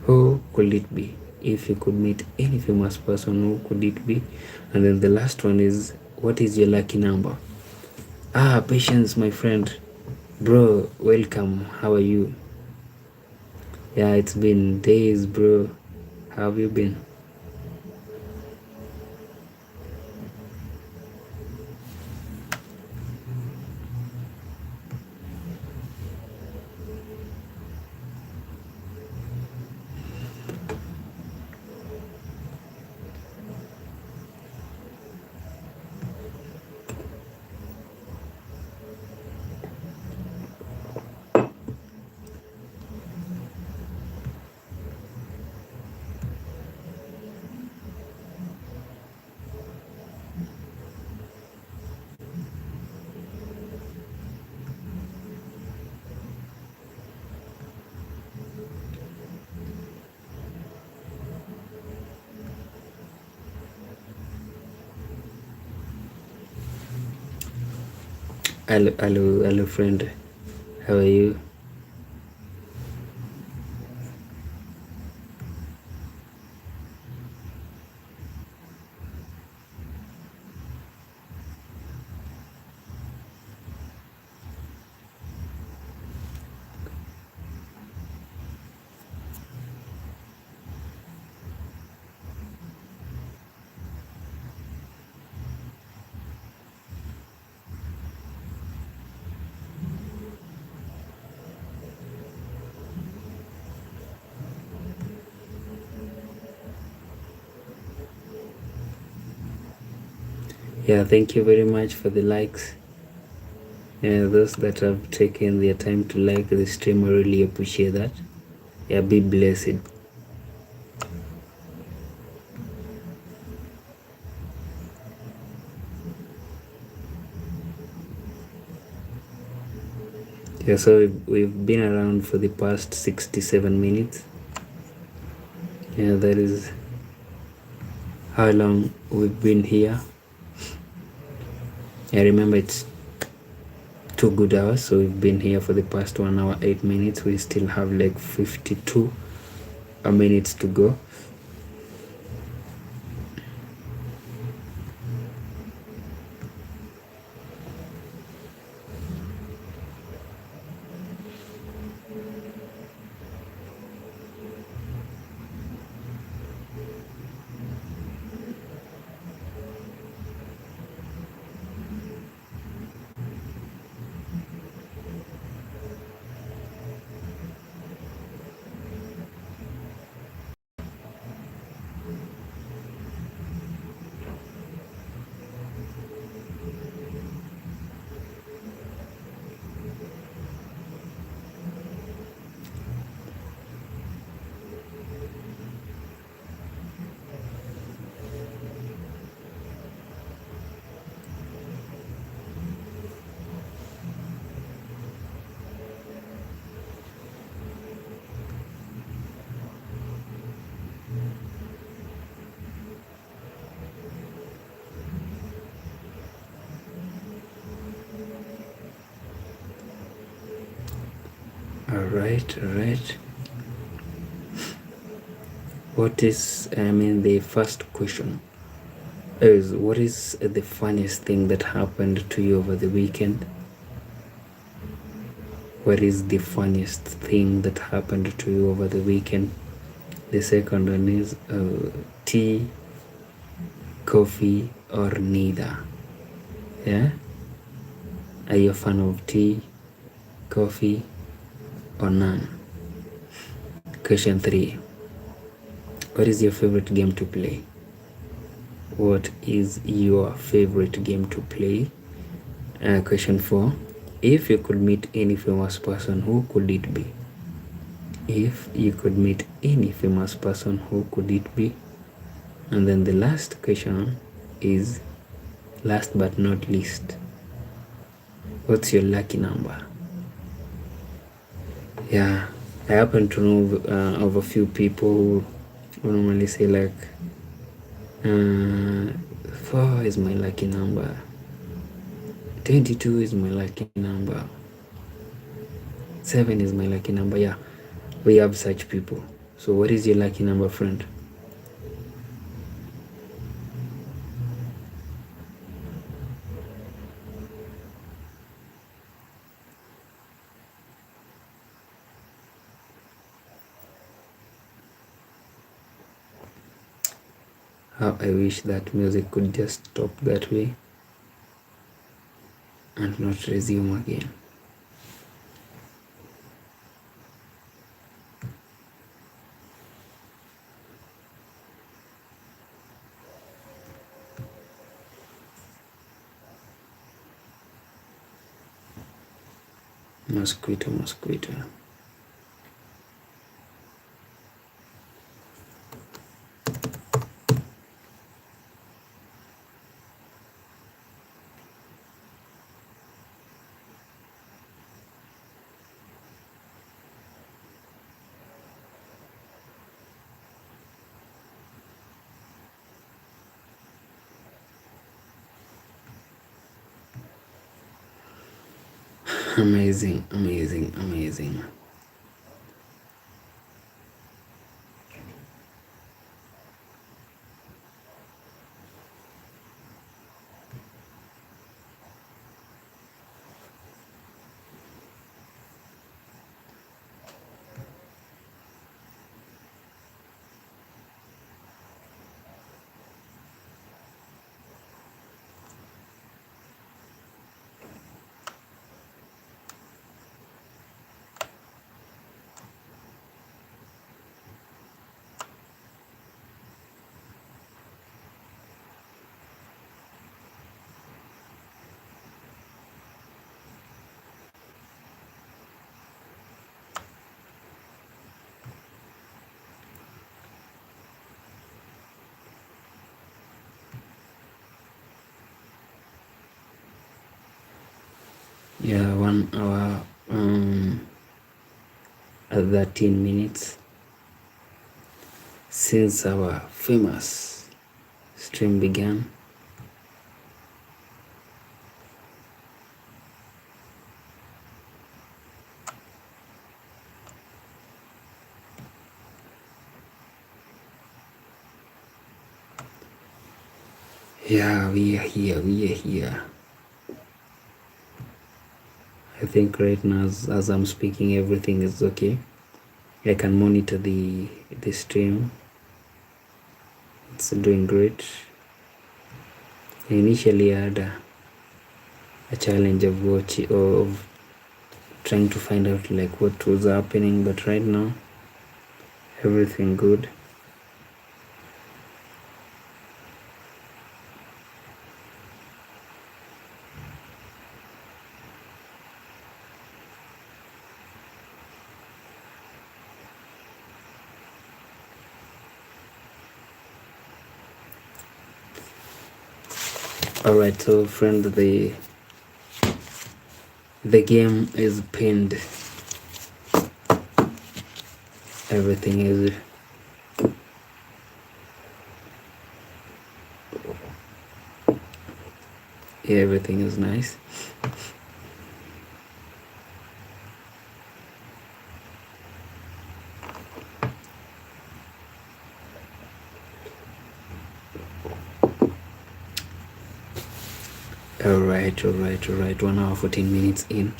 who could it be? If you could meet any famous person, who could it be? And then the last one is, what is your lucky number? Patience, my friend. Bro, welcome. How are you? Yeah, it's been days, bro. How have you been? Hello, friend. How are you? Yeah, thank you very much for the likes. Yeah, those that have taken their time to like the stream, I really appreciate that. Yeah, be blessed. Yeah, so we've been around for the past 67 minutes. Yeah, that is how long we've been here. I remember it's 2 good hours, so we've been here for the past 1 hour 8 minutes. We still have like 52 minutes to go. All right. The first question is, what is the funniest thing that happened to you over the weekend? What is the funniest thing that happened to you over the weekend? The second one is tea, coffee, or neither. Yeah? Are you a fan of tea, coffee, or none? Question 3. What is your favorite game to play? What is your favorite game to play? Question 4. If you could meet any famous person, who could it be? If you could meet any famous person, who could it be? And then the last question is, last but not least, what's your lucky number? Yeah, I happen to know of a few people who normally say like 4 is my lucky number, 22 is my lucky number, 7 is my lucky number. Yeah, we have such people. So what is your lucky number, friend? How I wish that music could just stop that way and not resume again. Mosquito. Amazing. Yeah, 1 hour 13 minutes since our famous stream began. Yeah, we are here. I think right now as I'm speaking, everything is okay. I can monitor the stream. It's doing great. Initially I had a challenge of trying to find out like what was happening, but right now everything good. Alright, so friend, the game is pinned. Everything is everything is nice. Alright, 1 hour 14 minutes in.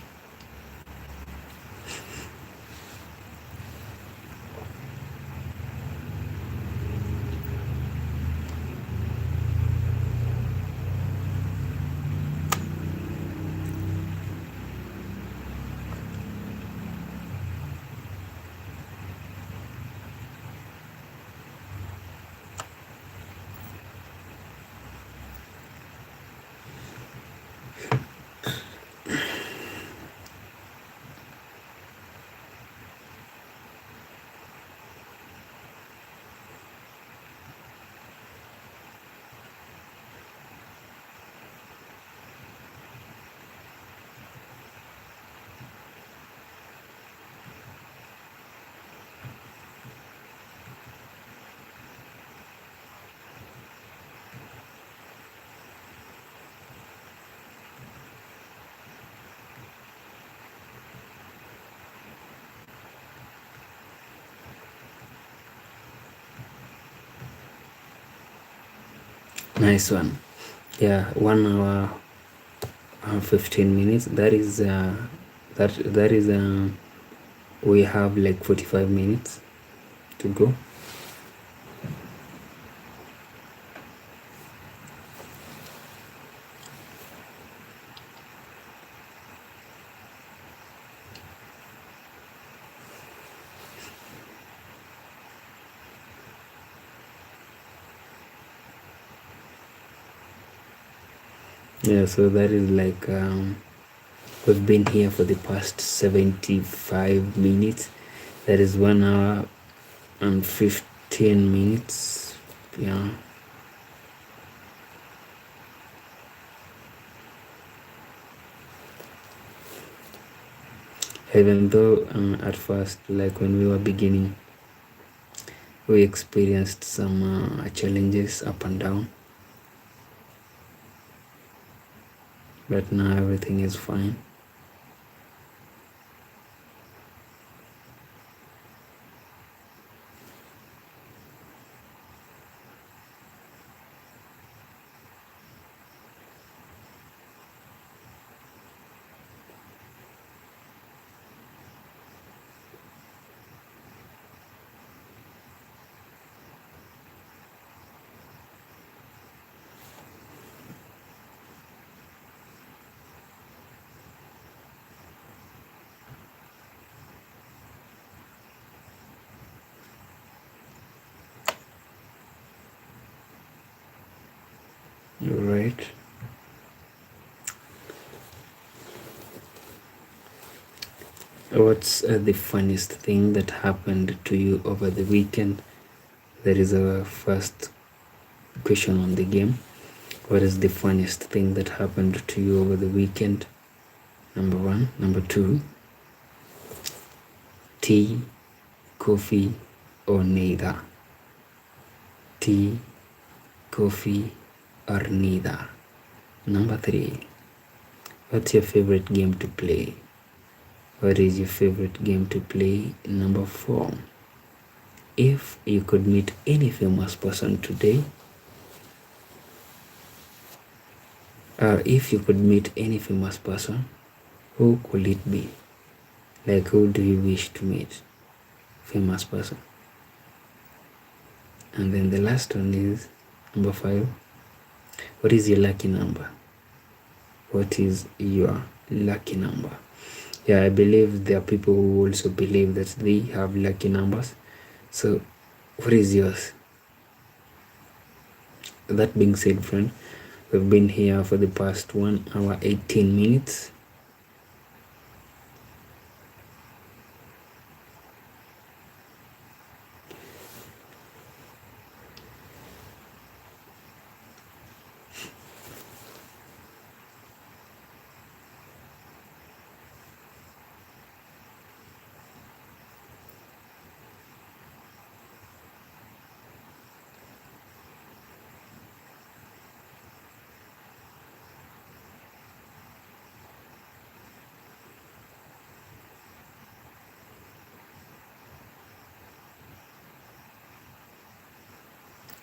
Nice one. Yeah, 1 hour 15 minutes. That is we have like 45 minutes to go. Yeah, so that is like we've been here for the past 75 minutes. That is 1 hour and 15 minutes. Yeah. Even though at first, like when we were beginning, we experienced some challenges up and down, but now everything is fine. Right. What's the funniest thing that happened to you over the weekend? That is our first question on the game. What is the funniest thing that happened to you over the weekend? Number one. Number two, tea, coffee, or neither. Tea, coffee, or neither. Number three, what's your favorite game to play? What is your favorite game to play? Number four, if you could meet any famous person today, or if you could meet any famous person, who could it be? Like, who do you wish to meet? Famous person. And then the last one is number five. What is your lucky number? What is your lucky number? Yeah, I believe there are people who also believe that they have lucky numbers. So, what is yours? That being said, friend, we've been here for the past 1 hour 18 minutes.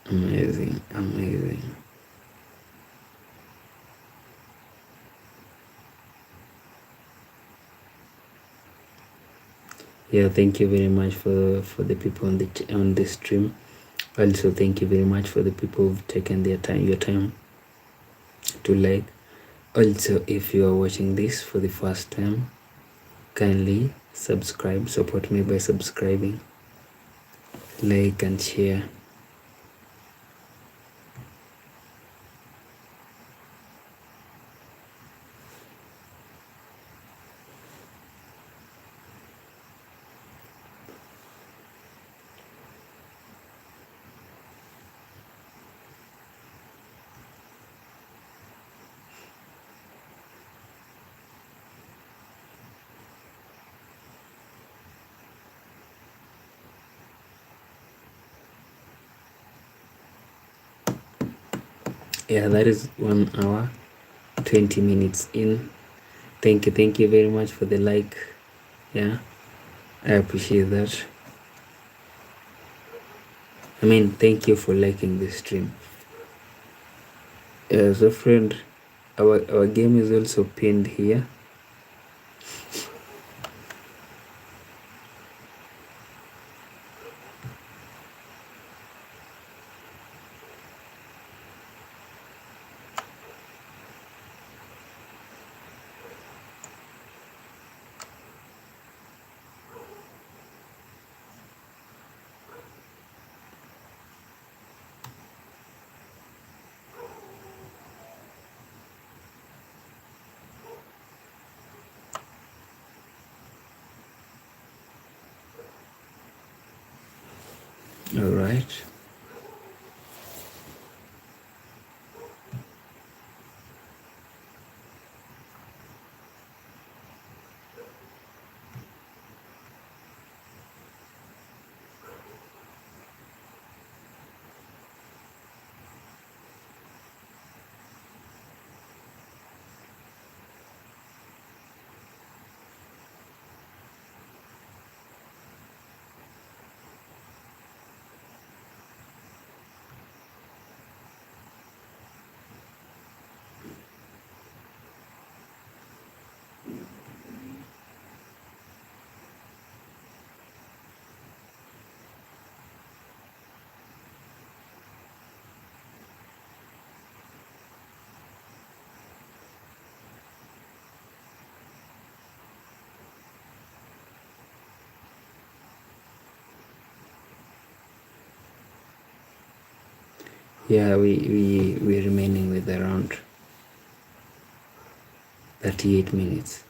Amazing, amazing. Yeah, thank you very much for the people on the stream. Also, thank you very much for the people who've taken your time to like. Also, if you are watching this for the first time, kindly subscribe. Support me by subscribing, like, and share. Yeah, that is 1 hour 20 minutes in. Thank you very much for the like. Yeah, I appreciate that. I mean, thank you for liking this stream. So friend, our game is also pinned here. All right. Yeah, we're remaining with around 38 minutes.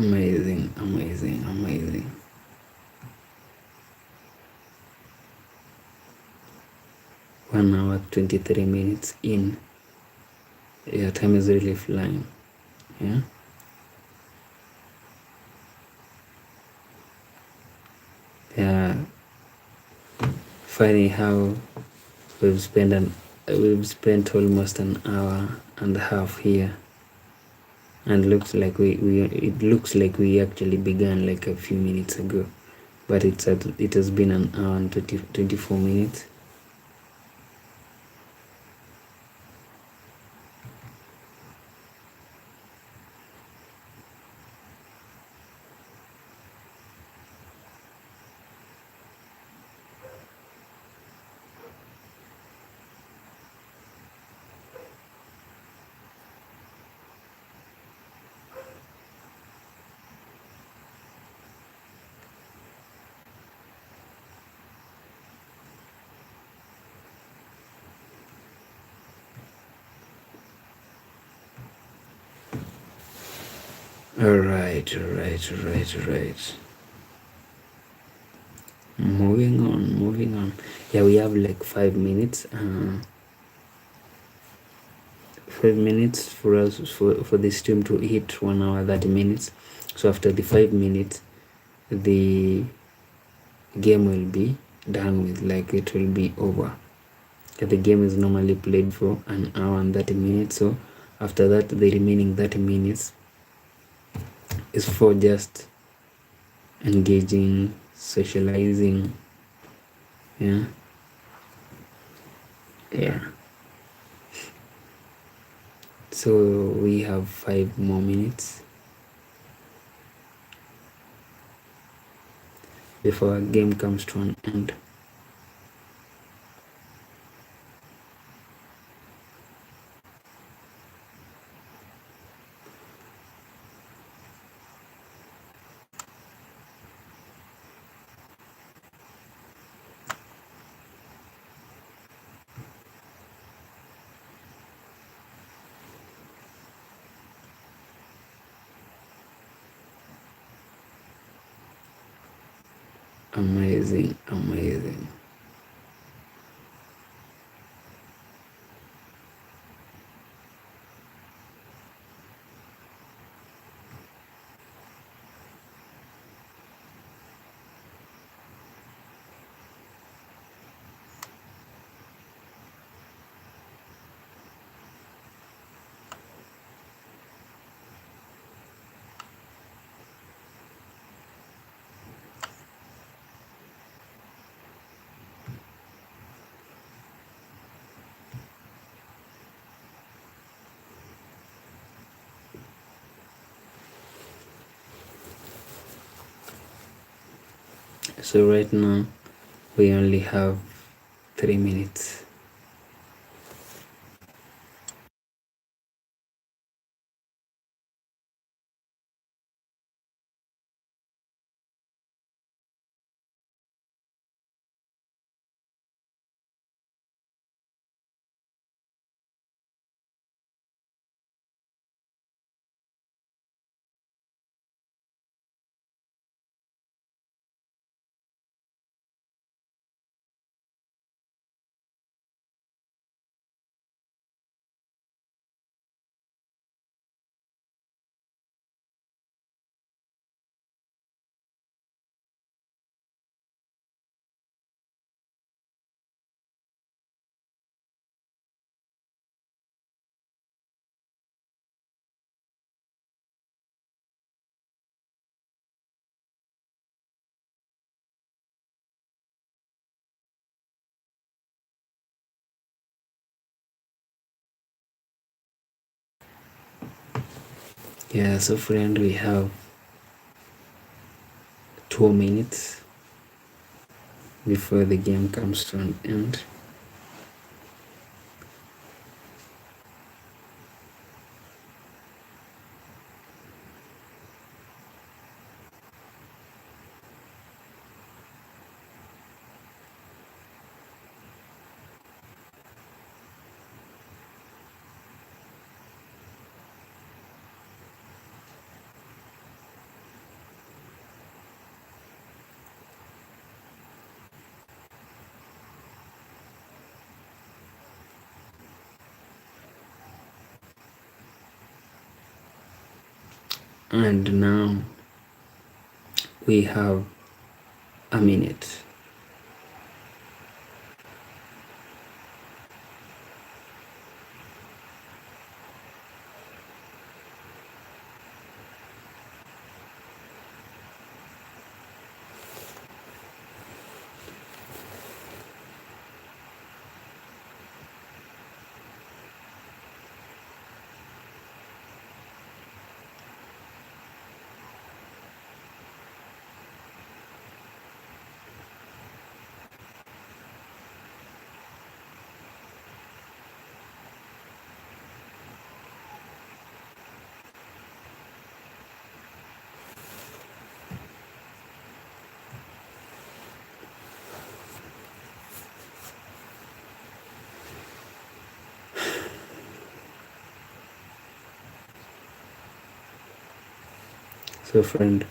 Amazing, amazing, amazing. 1 hour 23 minutes in. Yeah, time is really flying. Yeah. Yeah. Funny how we've spent almost an hour and a half here, and it looks like we actually began like a few minutes ago, but it has been an hour and 24 minutes. All right. Moving on. Yeah, we have like 5 minutes. 5 minutes for us for the stream to hit 1 hour 30 minutes. So after the 5 minutes, the game will be done with, like it will be over. The game is normally played for an hour and 30 minutes. So after that, the remaining 30 minutes is for just engaging, socializing. Yeah. So we have 5 more minutes before our game comes to an end. Amazing. So right now we only have 3 minutes. Yeah, so friend, we have 2 minutes before the game comes to an end. And now we have a minute. So friend,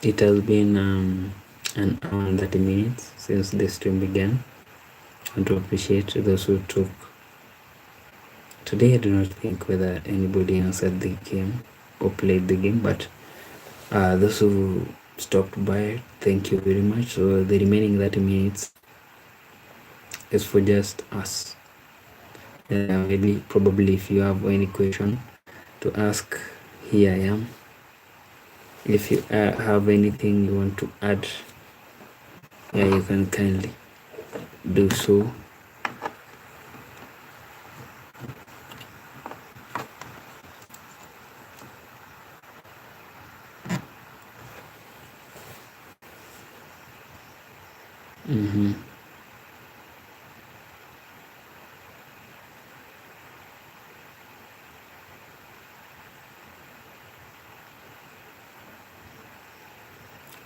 it has been an hour and 30 minutes since the stream began. And to appreciate those who took. Today I do not think whether anybody answered the game or played the game, but those who stopped by, thank you very much. So the remaining 30 minutes is for just us. Maybe, probably, if you have any question to ask, here I am. If you have anything you want to add, yeah, you can kindly do so.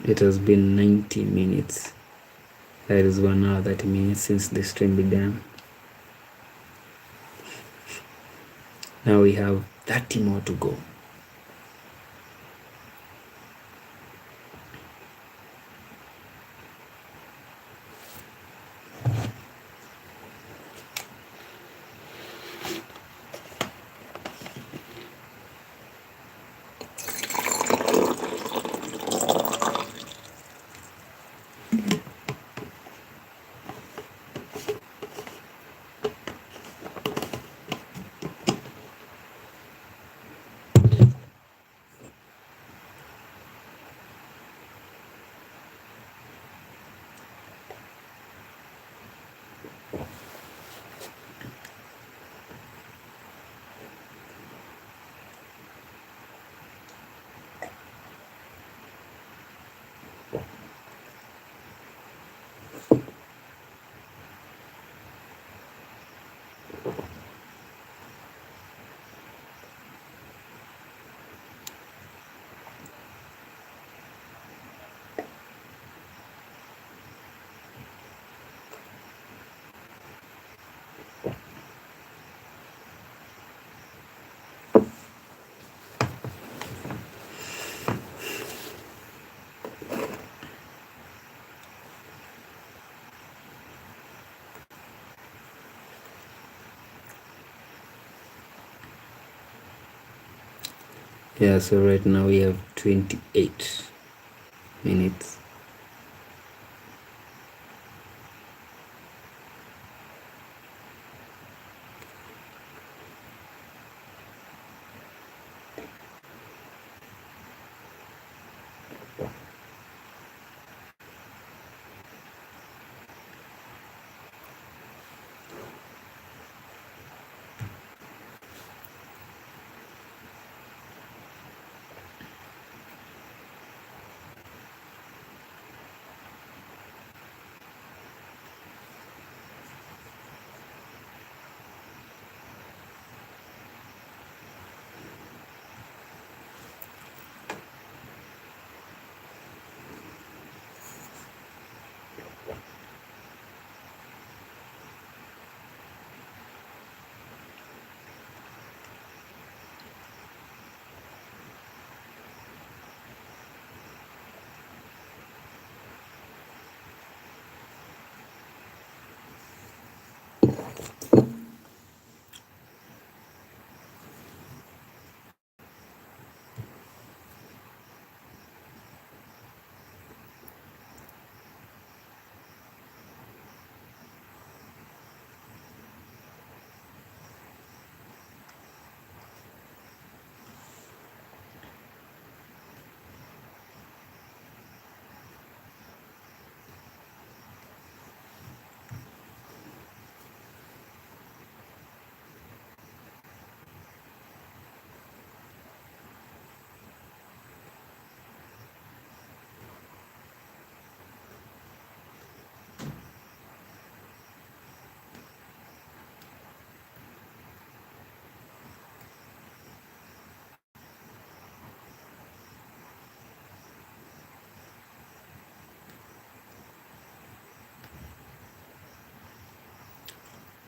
It has been 90 minutes. That is 1 hour 30 minutes since the stream began. Now we have 30 more to go. Yeah, so right now we have 28 minutes.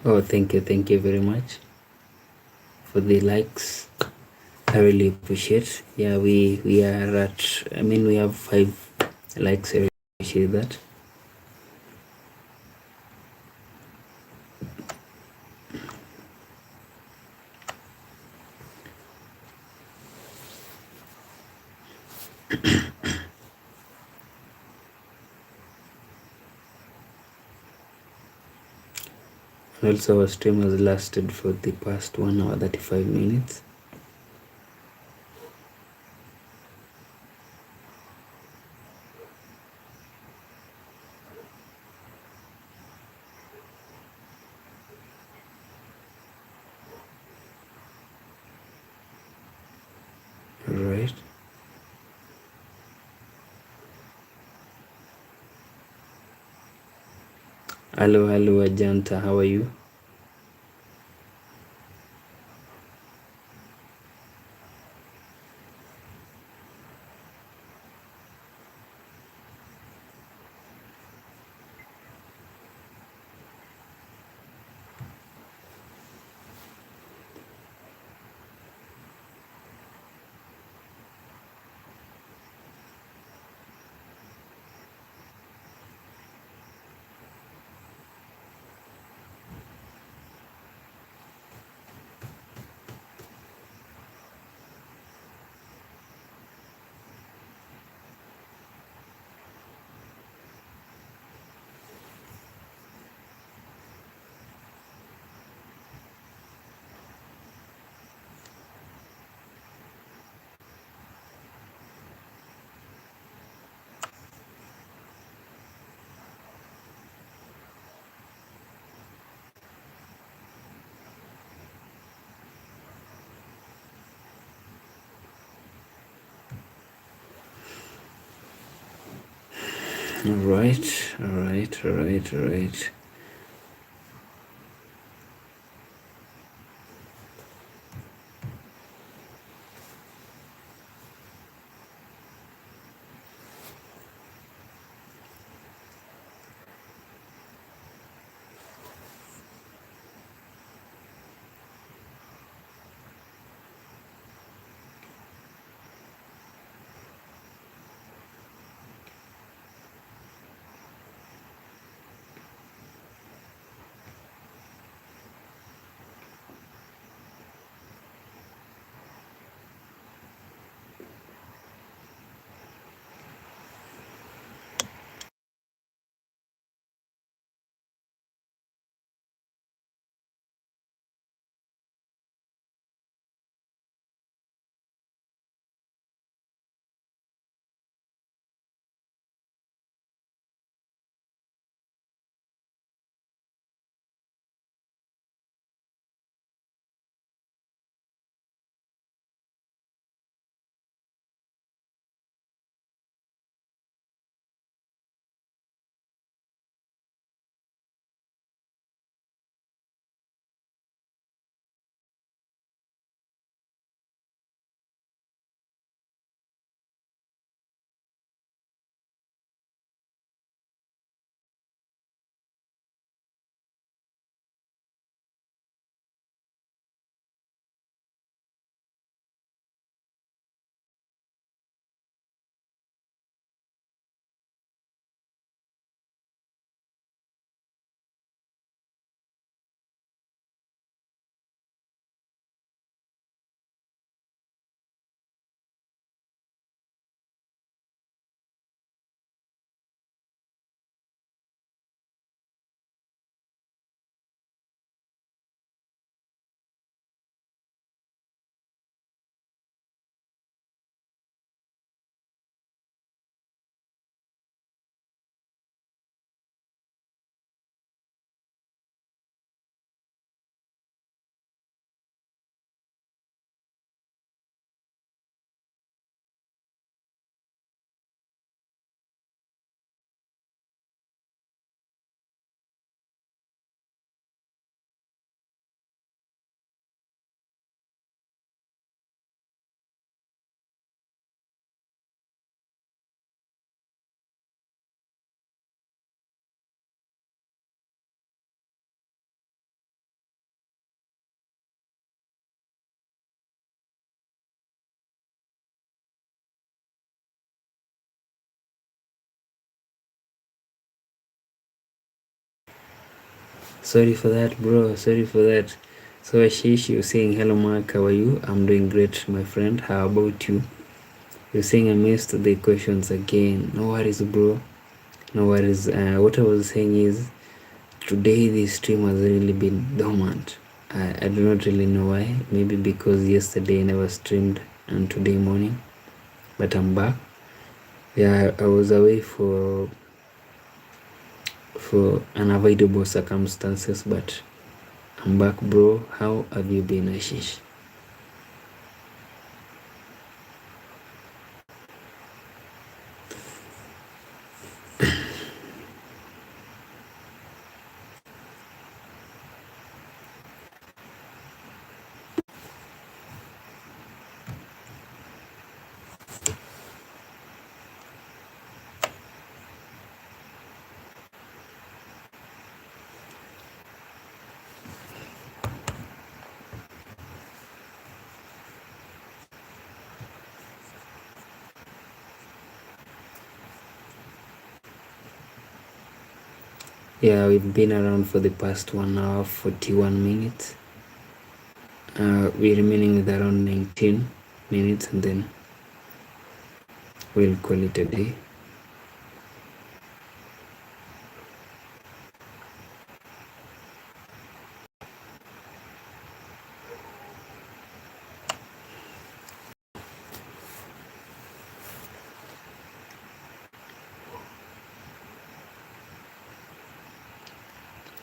Oh, thank you very much for the likes. I really appreciate. Yeah, we are at. I mean, we have 5 likes. I really appreciate that. And also, our stream has lasted for the past 1 hour 35 minutes. All right. Hello, Ajanta. How are you? All right. Sorry for that, bro. Sorry for that. So Ashish, you're saying hello, Mark. How are you? I'm doing great, my friend. How about you? You're saying I missed the questions again. No worries, bro. No worries. What I was saying is today the stream has really been dormant. I do not really know why. Maybe because yesterday I never streamed and today morning, but I'm back. Yeah, I was away for unavoidable circumstances, but I'm back, bro. How have you been, Ashish? Yeah, we've been around for the past 1 hour 41 minutes. We're remaining with around 19 minutes and then we'll call it a day.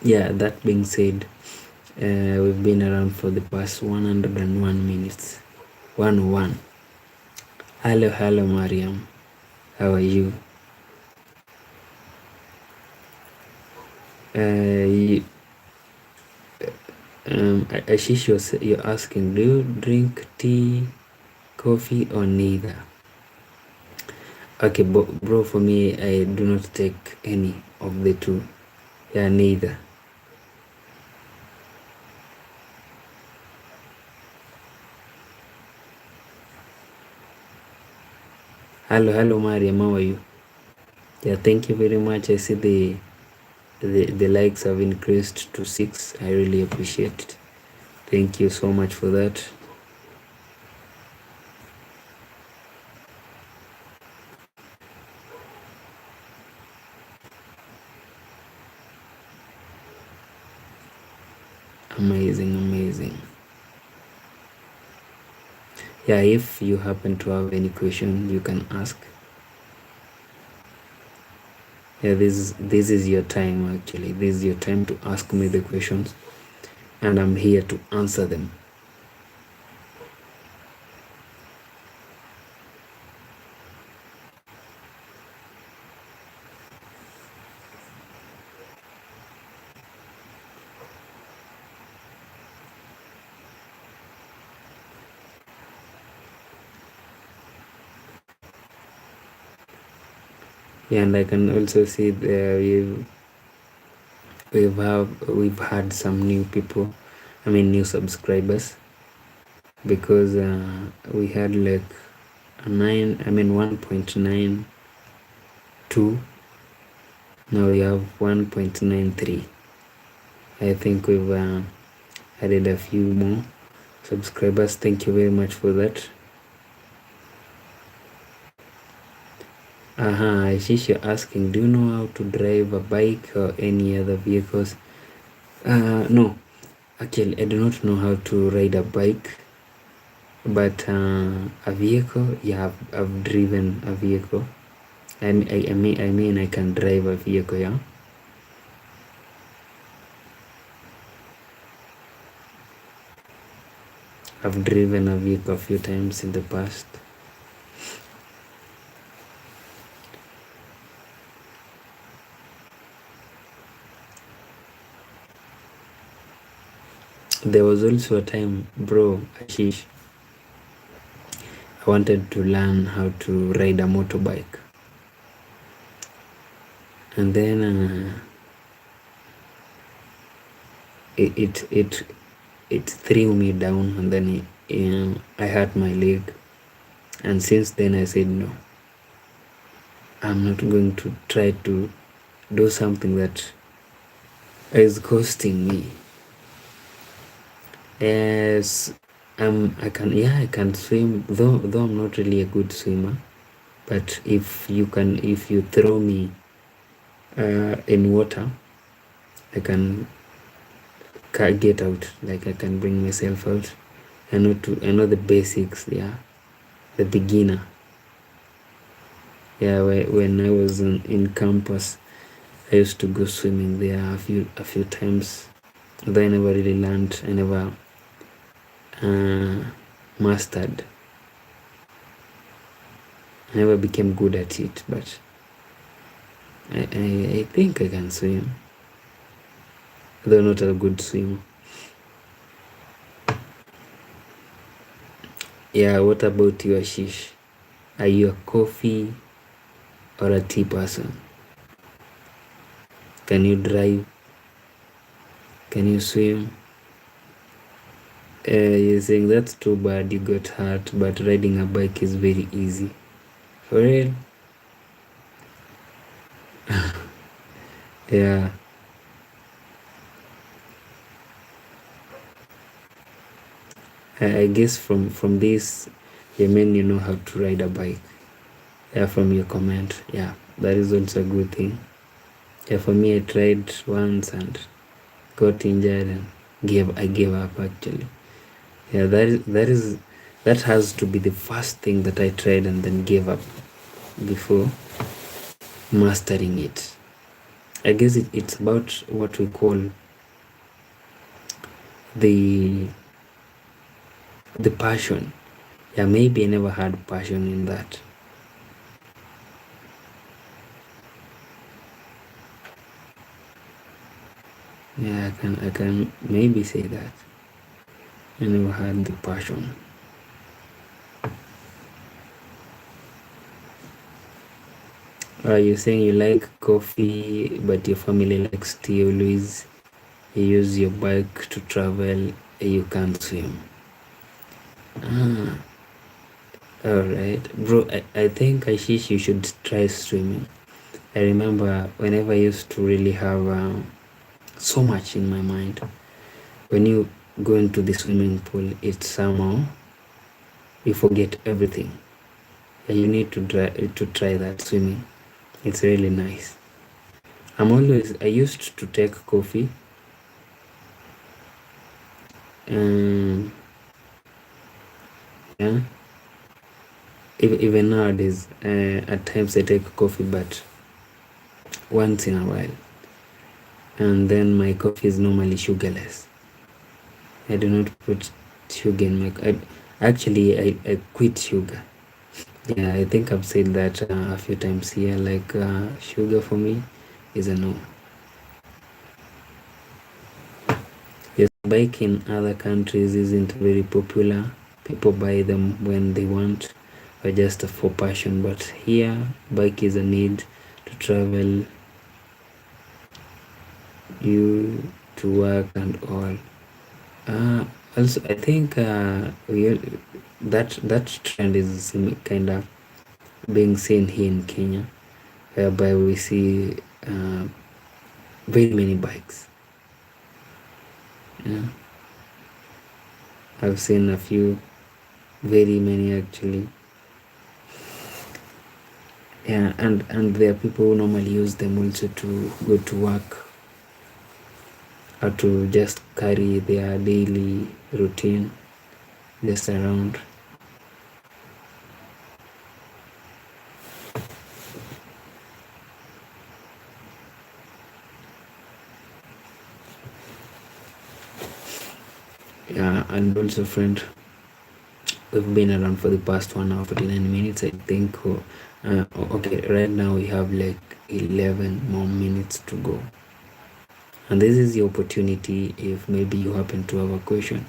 Yeah, that being said, we've been around for the past 101 minutes. 101. Hello, Mariam. How are you? Ashish, you're asking, do you drink tea, coffee, or neither? Okay, bro, for me, I do not take any of the two. Yeah, neither. Hello, Mariam. How are you? Yeah, thank you very much. I see the likes have increased to 6. I really appreciate it. Thank you so much for that. Amazing. Yeah, if you happen to have any question, you can ask. Yeah, this is your time actually. This is your time to ask me the questions, and I'm here to answer them. Yeah, and I can also see we've had some new people, new subscribers, because we had like 1.92. Now we have 1.93. I think we've added a few more subscribers. Thank you very much for that. Ashish, you're asking, do you know how to drive a bike or any other vehicles? No, actually, I do not know how to ride a bike, but a vehicle, yeah, I've driven a vehicle. I mean, I can drive a vehicle, yeah. I've driven a vehicle a few times in the past. There was also a time, bro, Ashish, I wanted to learn how to ride a motorbike. And then it threw me down, and then I hurt my leg. And since then I said, no, I'm not going to try to do something that is ghosting me. Yes, I can swim, though I'm not really a good swimmer. But if you throw me in water, I can get out. Like I can bring myself out. I know the basics. Yeah, the beginner. Yeah, when I was in campus, I used to go swimming there a few times. Though I never really learned. I never mastered. I never became good at it, but I think I can swim, though not a good swimmer. Yeah, what about you, Ashish? Are you a coffee or a tea person? Can you drive? Can you swim? You're saying that's too bad you got hurt, but riding a bike is very easy. For real? Yeah. I guess from this, you mean you know how to ride a bike. Yeah, from your comment. Yeah, that is also a good thing. Yeah, for me, I tried once and got injured and I gave up actually. Yeah, that has to be the first thing that I tried and then gave up before mastering it. I guess it's about what we call the passion. Yeah, maybe I never had passion in that. Yeah, I can maybe say that. I never had the passion. You're saying you like coffee, but your family likes tea always. You use your bike to travel. You can't swim. Alright. Bro, I think Ashish, you should try swimming. I remember whenever I used to really have so much in my mind. When you go into the swimming pool, it's somehow you forget everything. And you need to try that swimming. It's really nice. I used to take coffee. Yeah. Even nowadays, at times I take coffee, but once in a while. And then my coffee is normally sugarless. I do not put sugar in my actually I quit sugar. Yeah, I think I've said that a few times here. Like sugar for me is a no. Yes, bike in other countries isn't very popular. People buy them when they want or just for passion. But here, bike is a need to travel, you to work and all. Also, I think that trend is kind of being seen here in Kenya, whereby we see very many bikes. Yeah, I've seen a few, very many actually. Yeah, and there are people who normally use them also to go to work or to just carry their daily routine just around. Yeah, and also friend, we've been around for the past 1 hour 49 minutes, I think. Okay, right now we have like 11 more minutes to go. And this is the opportunity if maybe you happen to have a question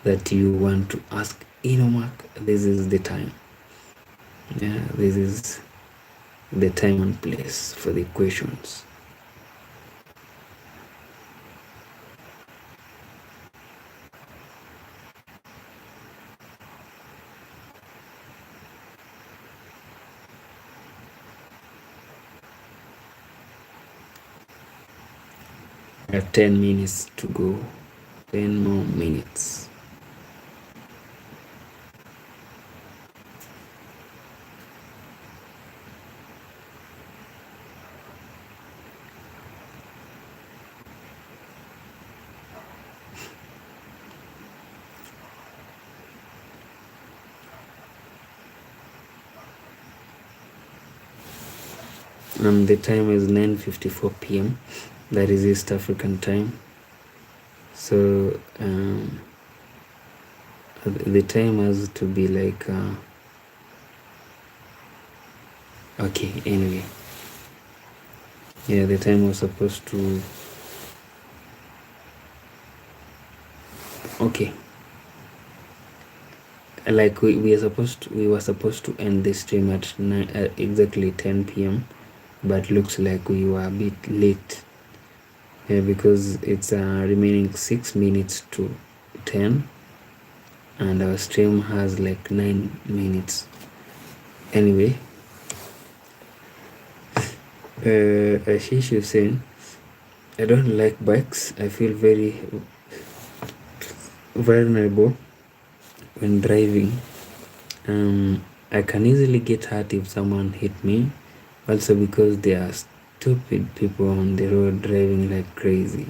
that you want to ask Inomark, this is the time. Yeah, this is the time and place for the questions. 10 minutes to go. 10 more minutes. The time is 9:54 p.m. That is East African time. So the time has to be like okay, anyway. Yeah, the time was supposed to okay. Like we were supposed to end the stream at exactly 10 p.m. but looks like we were a bit late. Yeah, because it's remaining 6 minutes to 10 and our stream has like 9 minutes. Anyway, Ashish is saying, I don't like bikes. I feel very vulnerable when driving. I can easily get hurt if someone hit me. Also because there are stupid people on the road driving like crazy.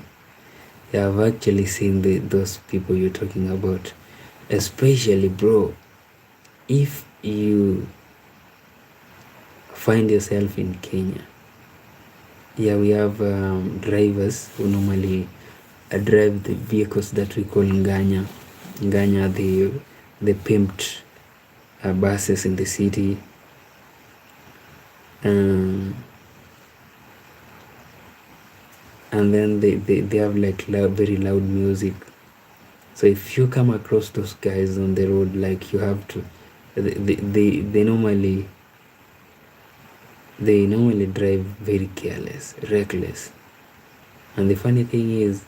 Yeah, I've actually seen those people you're talking about. Especially, bro, if you find yourself in Kenya. Yeah, we have drivers who normally drive the vehicles that we call Nganya. Nganya, the pimped buses in the city. And then they have like very loud music. So if you come across those guys on the road, like you have to, they normally drive very careless, reckless. And the funny thing is,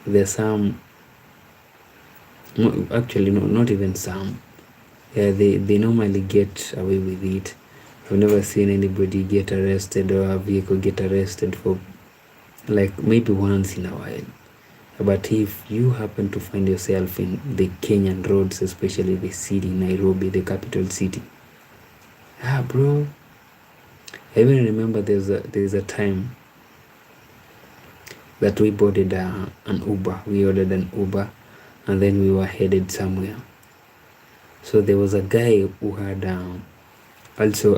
there's some, actually no, not even some. Yeah, they normally get away with it. I've never seen anybody get arrested or a vehicle get arrested for like maybe once in a while. But if you happen to find yourself in the Kenyan roads, especially the city, Nairobi, the capital city, bro, I even remember there's a time that we boarded an Uber. We ordered an Uber and then we were headed somewhere. So there was a guy who had also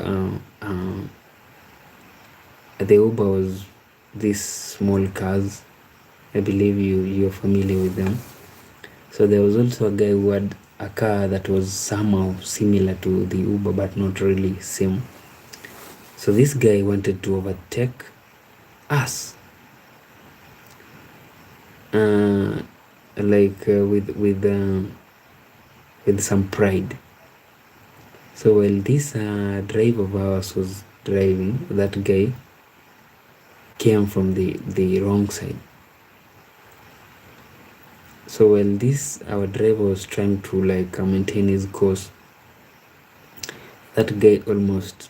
the Uber was these small cars. I believe you're familiar with them. So there was also a guy who had a car that was somehow similar to the Uber but not really same. So this guy wanted to overtake us, with some pride. So while this driver of ours was driving, that guy came from the wrong side. So while this our driver was trying to like maintain his course, that guy almost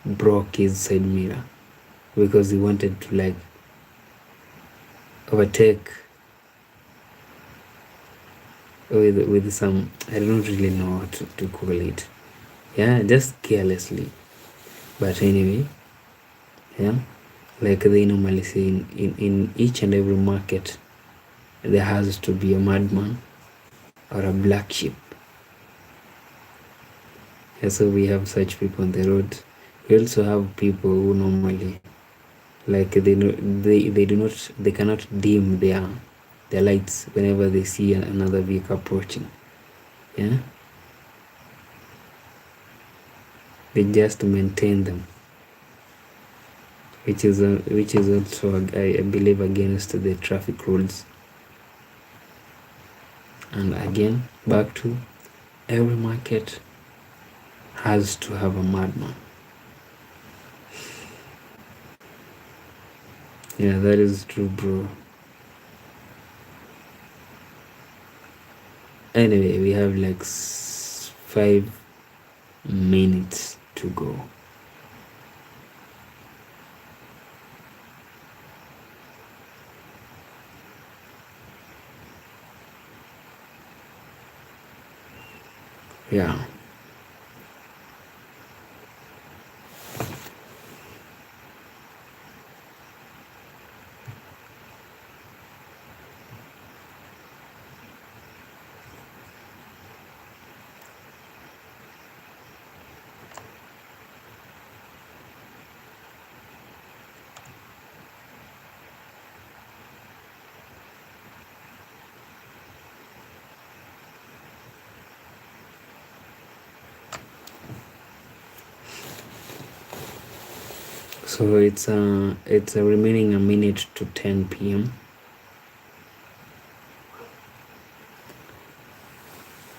broke his side mirror because he wanted to like overtake with some, I don't really know what to call it. Yeah, just carelessly. But anyway, yeah, like they normally say in each and every market there has to be a madman or a black sheep. Yeah, so we have such people on the road. We also have people who normally like they cannot dim their lights whenever they see another vehicle approaching. Yeah, they just maintain them, which is also I believe against the traffic rules. And again, back to every market has to have a madman. Yeah, that is true, bro. Anyway, we have like 5 minutes to go. Yeah. So it's remaining a minute to 10 p.m.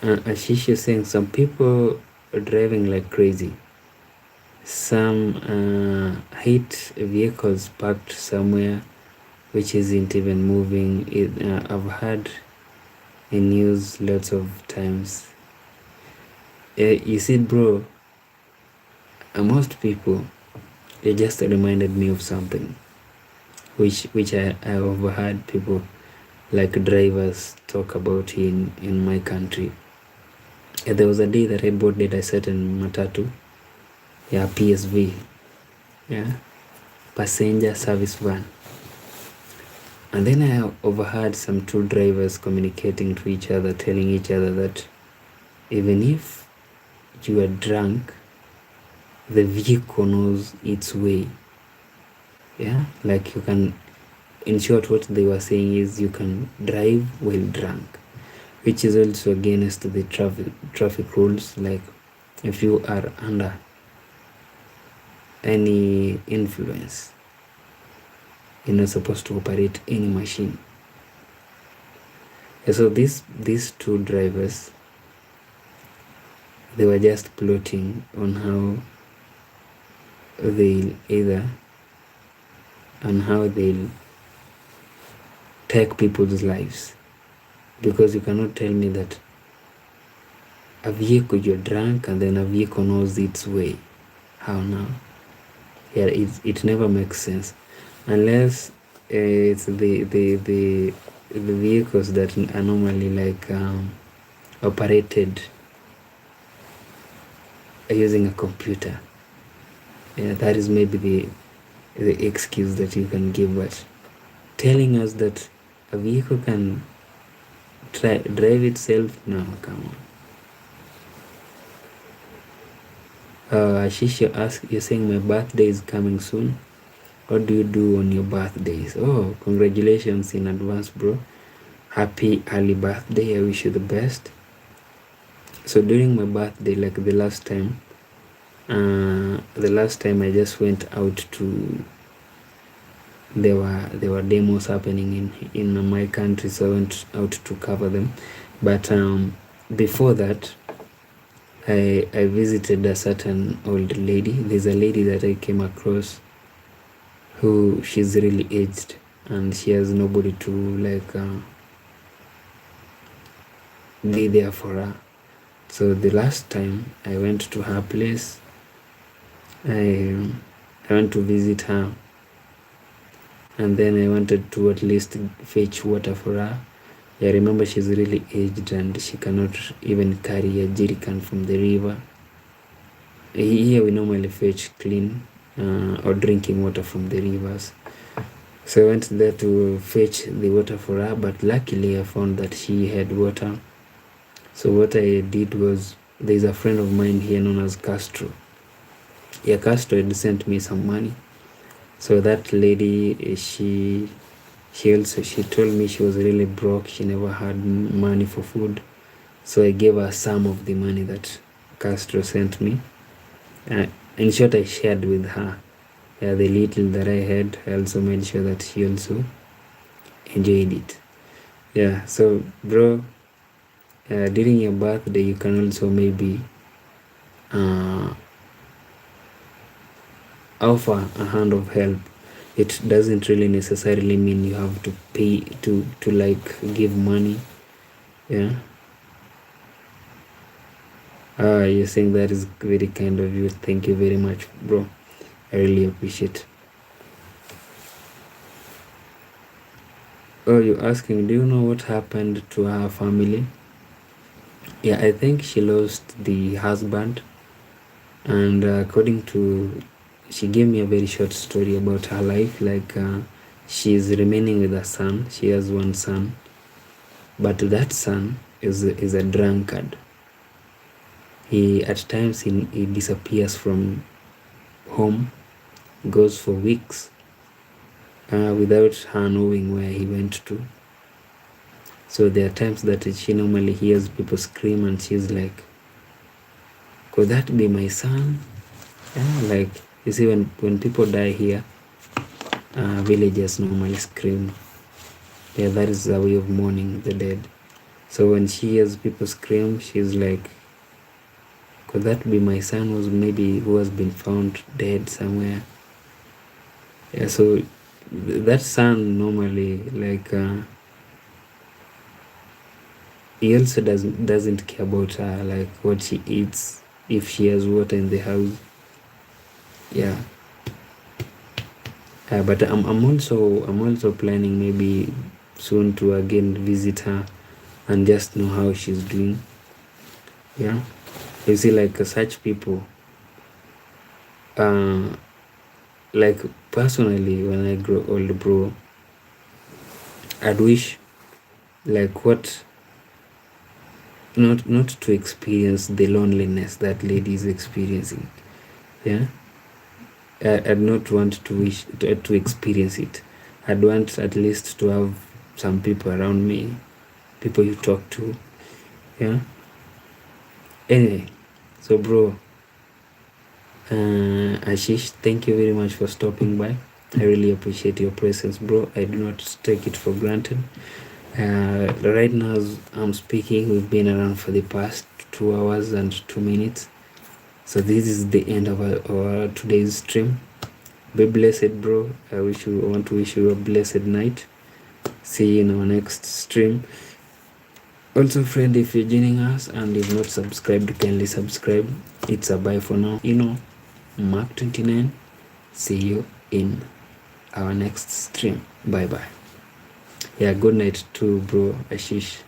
Ashish is saying some people are driving like crazy. Some hate vehicles parked somewhere which isn't even moving. I've heard in news lots of times. You see, bro, most people, they just reminded me of something which I overheard people like drivers talk about in my country. There was a day that I boarded a certain matatu, yeah, PSV, yeah, passenger service van, and then I overheard some two drivers communicating to each other, telling each other that even if you are drunk, the vehicle knows its way. Yeah, like you can, in short, what they were saying is you can drive while drunk, which is also against the traffic rules. Like if you are under any influence, you're not supposed to operate any machine. And so these two drivers, they were just plotting on how they'll take people's lives, because you cannot tell me that a vehicle, you're drunk and then a vehicle knows its way. How now? Yeah, it never makes sense unless it's the vehicles that are normally like operated using a computer. Yeah, that is maybe the excuse that you can give, but telling us that a vehicle can drive itself, no, come on. Ashish, you're saying my birthday is coming soon. What do you do on your birthdays? Oh, congratulations in advance, bro. Happy early birthday. I wish you the best. So during my birthday, like the last time I just went out to, there were demos happening in my country, so I went out to cover them. But before that, I visited a certain old lady. There's a lady that I came across who she's really aged and she has nobody to like be there for her. So the last time I went to her place, I went to visit her, and then I wanted to at least fetch water for her. I remember she's really aged and she cannot even carry a jerrycan from the river. Here we normally fetch clean or drinking water from the rivers. So I went there to fetch the water for her, but luckily I found that she had water. So what I did was, there's a friend of mine here known as Castro. Yeah, Castro had sent me some money. So that lady, she told me she was really broke. She never had money for food. So I gave her some of the money that Castro sent me. In short, I shared with her. Yeah, the little that I had, I also made sure that she also enjoyed it. Yeah, so bro, during your birthday, you can also maybe offer a hand of help. It doesn't really necessarily mean you have to pay to like give money. Yeah. You're saying that is very kind of you. Thank you very much, bro. I really appreciate. Oh, you're asking, do you know what happened to her family? Yeah, I think she lost the husband, and according to, she gave me a very short story about her life. Like she is remaining with a son. She has one son, but that son is a drunkard. He at times he disappears from home, goes for weeks without her knowing where he went to. So there are times that she normally hears people scream and she's like, could that be my son? Yeah, like you see, when people die here, villagers normally scream. Yeah, that is a way of mourning the dead. So when she hears people scream, she's like, could that be my son who has been found dead somewhere? Yeah, so that son normally, like he also doesn't care about her, like what she eats, if she has water in the house. Yeah. But I'm also planning maybe soon to again visit her and just know how she's doing. Yeah, you see, like such people, like personally, when I grow old, bro, I'd wish like what not to experience the loneliness that lady is experiencing. Yeah, I'd not want to experience it. I'd want at least to have some people around me, people you talk to. Yeah. Anyway, so bro, Ashish, thank you very much for stopping by. I really appreciate your presence, bro. I do not take it for granted. Right now, as I'm speaking, we've been around for the past 2 hours and 2 minutes. So this is the end of our today's stream. Be blessed, bro. I want to wish you a blessed night. See you in our next stream. Also, friend, if you're joining us and you've not subscribed, kindly subscribe. It's a bye for now. Mark 29. See you in our next stream. Bye bye. Yeah, good night too, bro Ashish.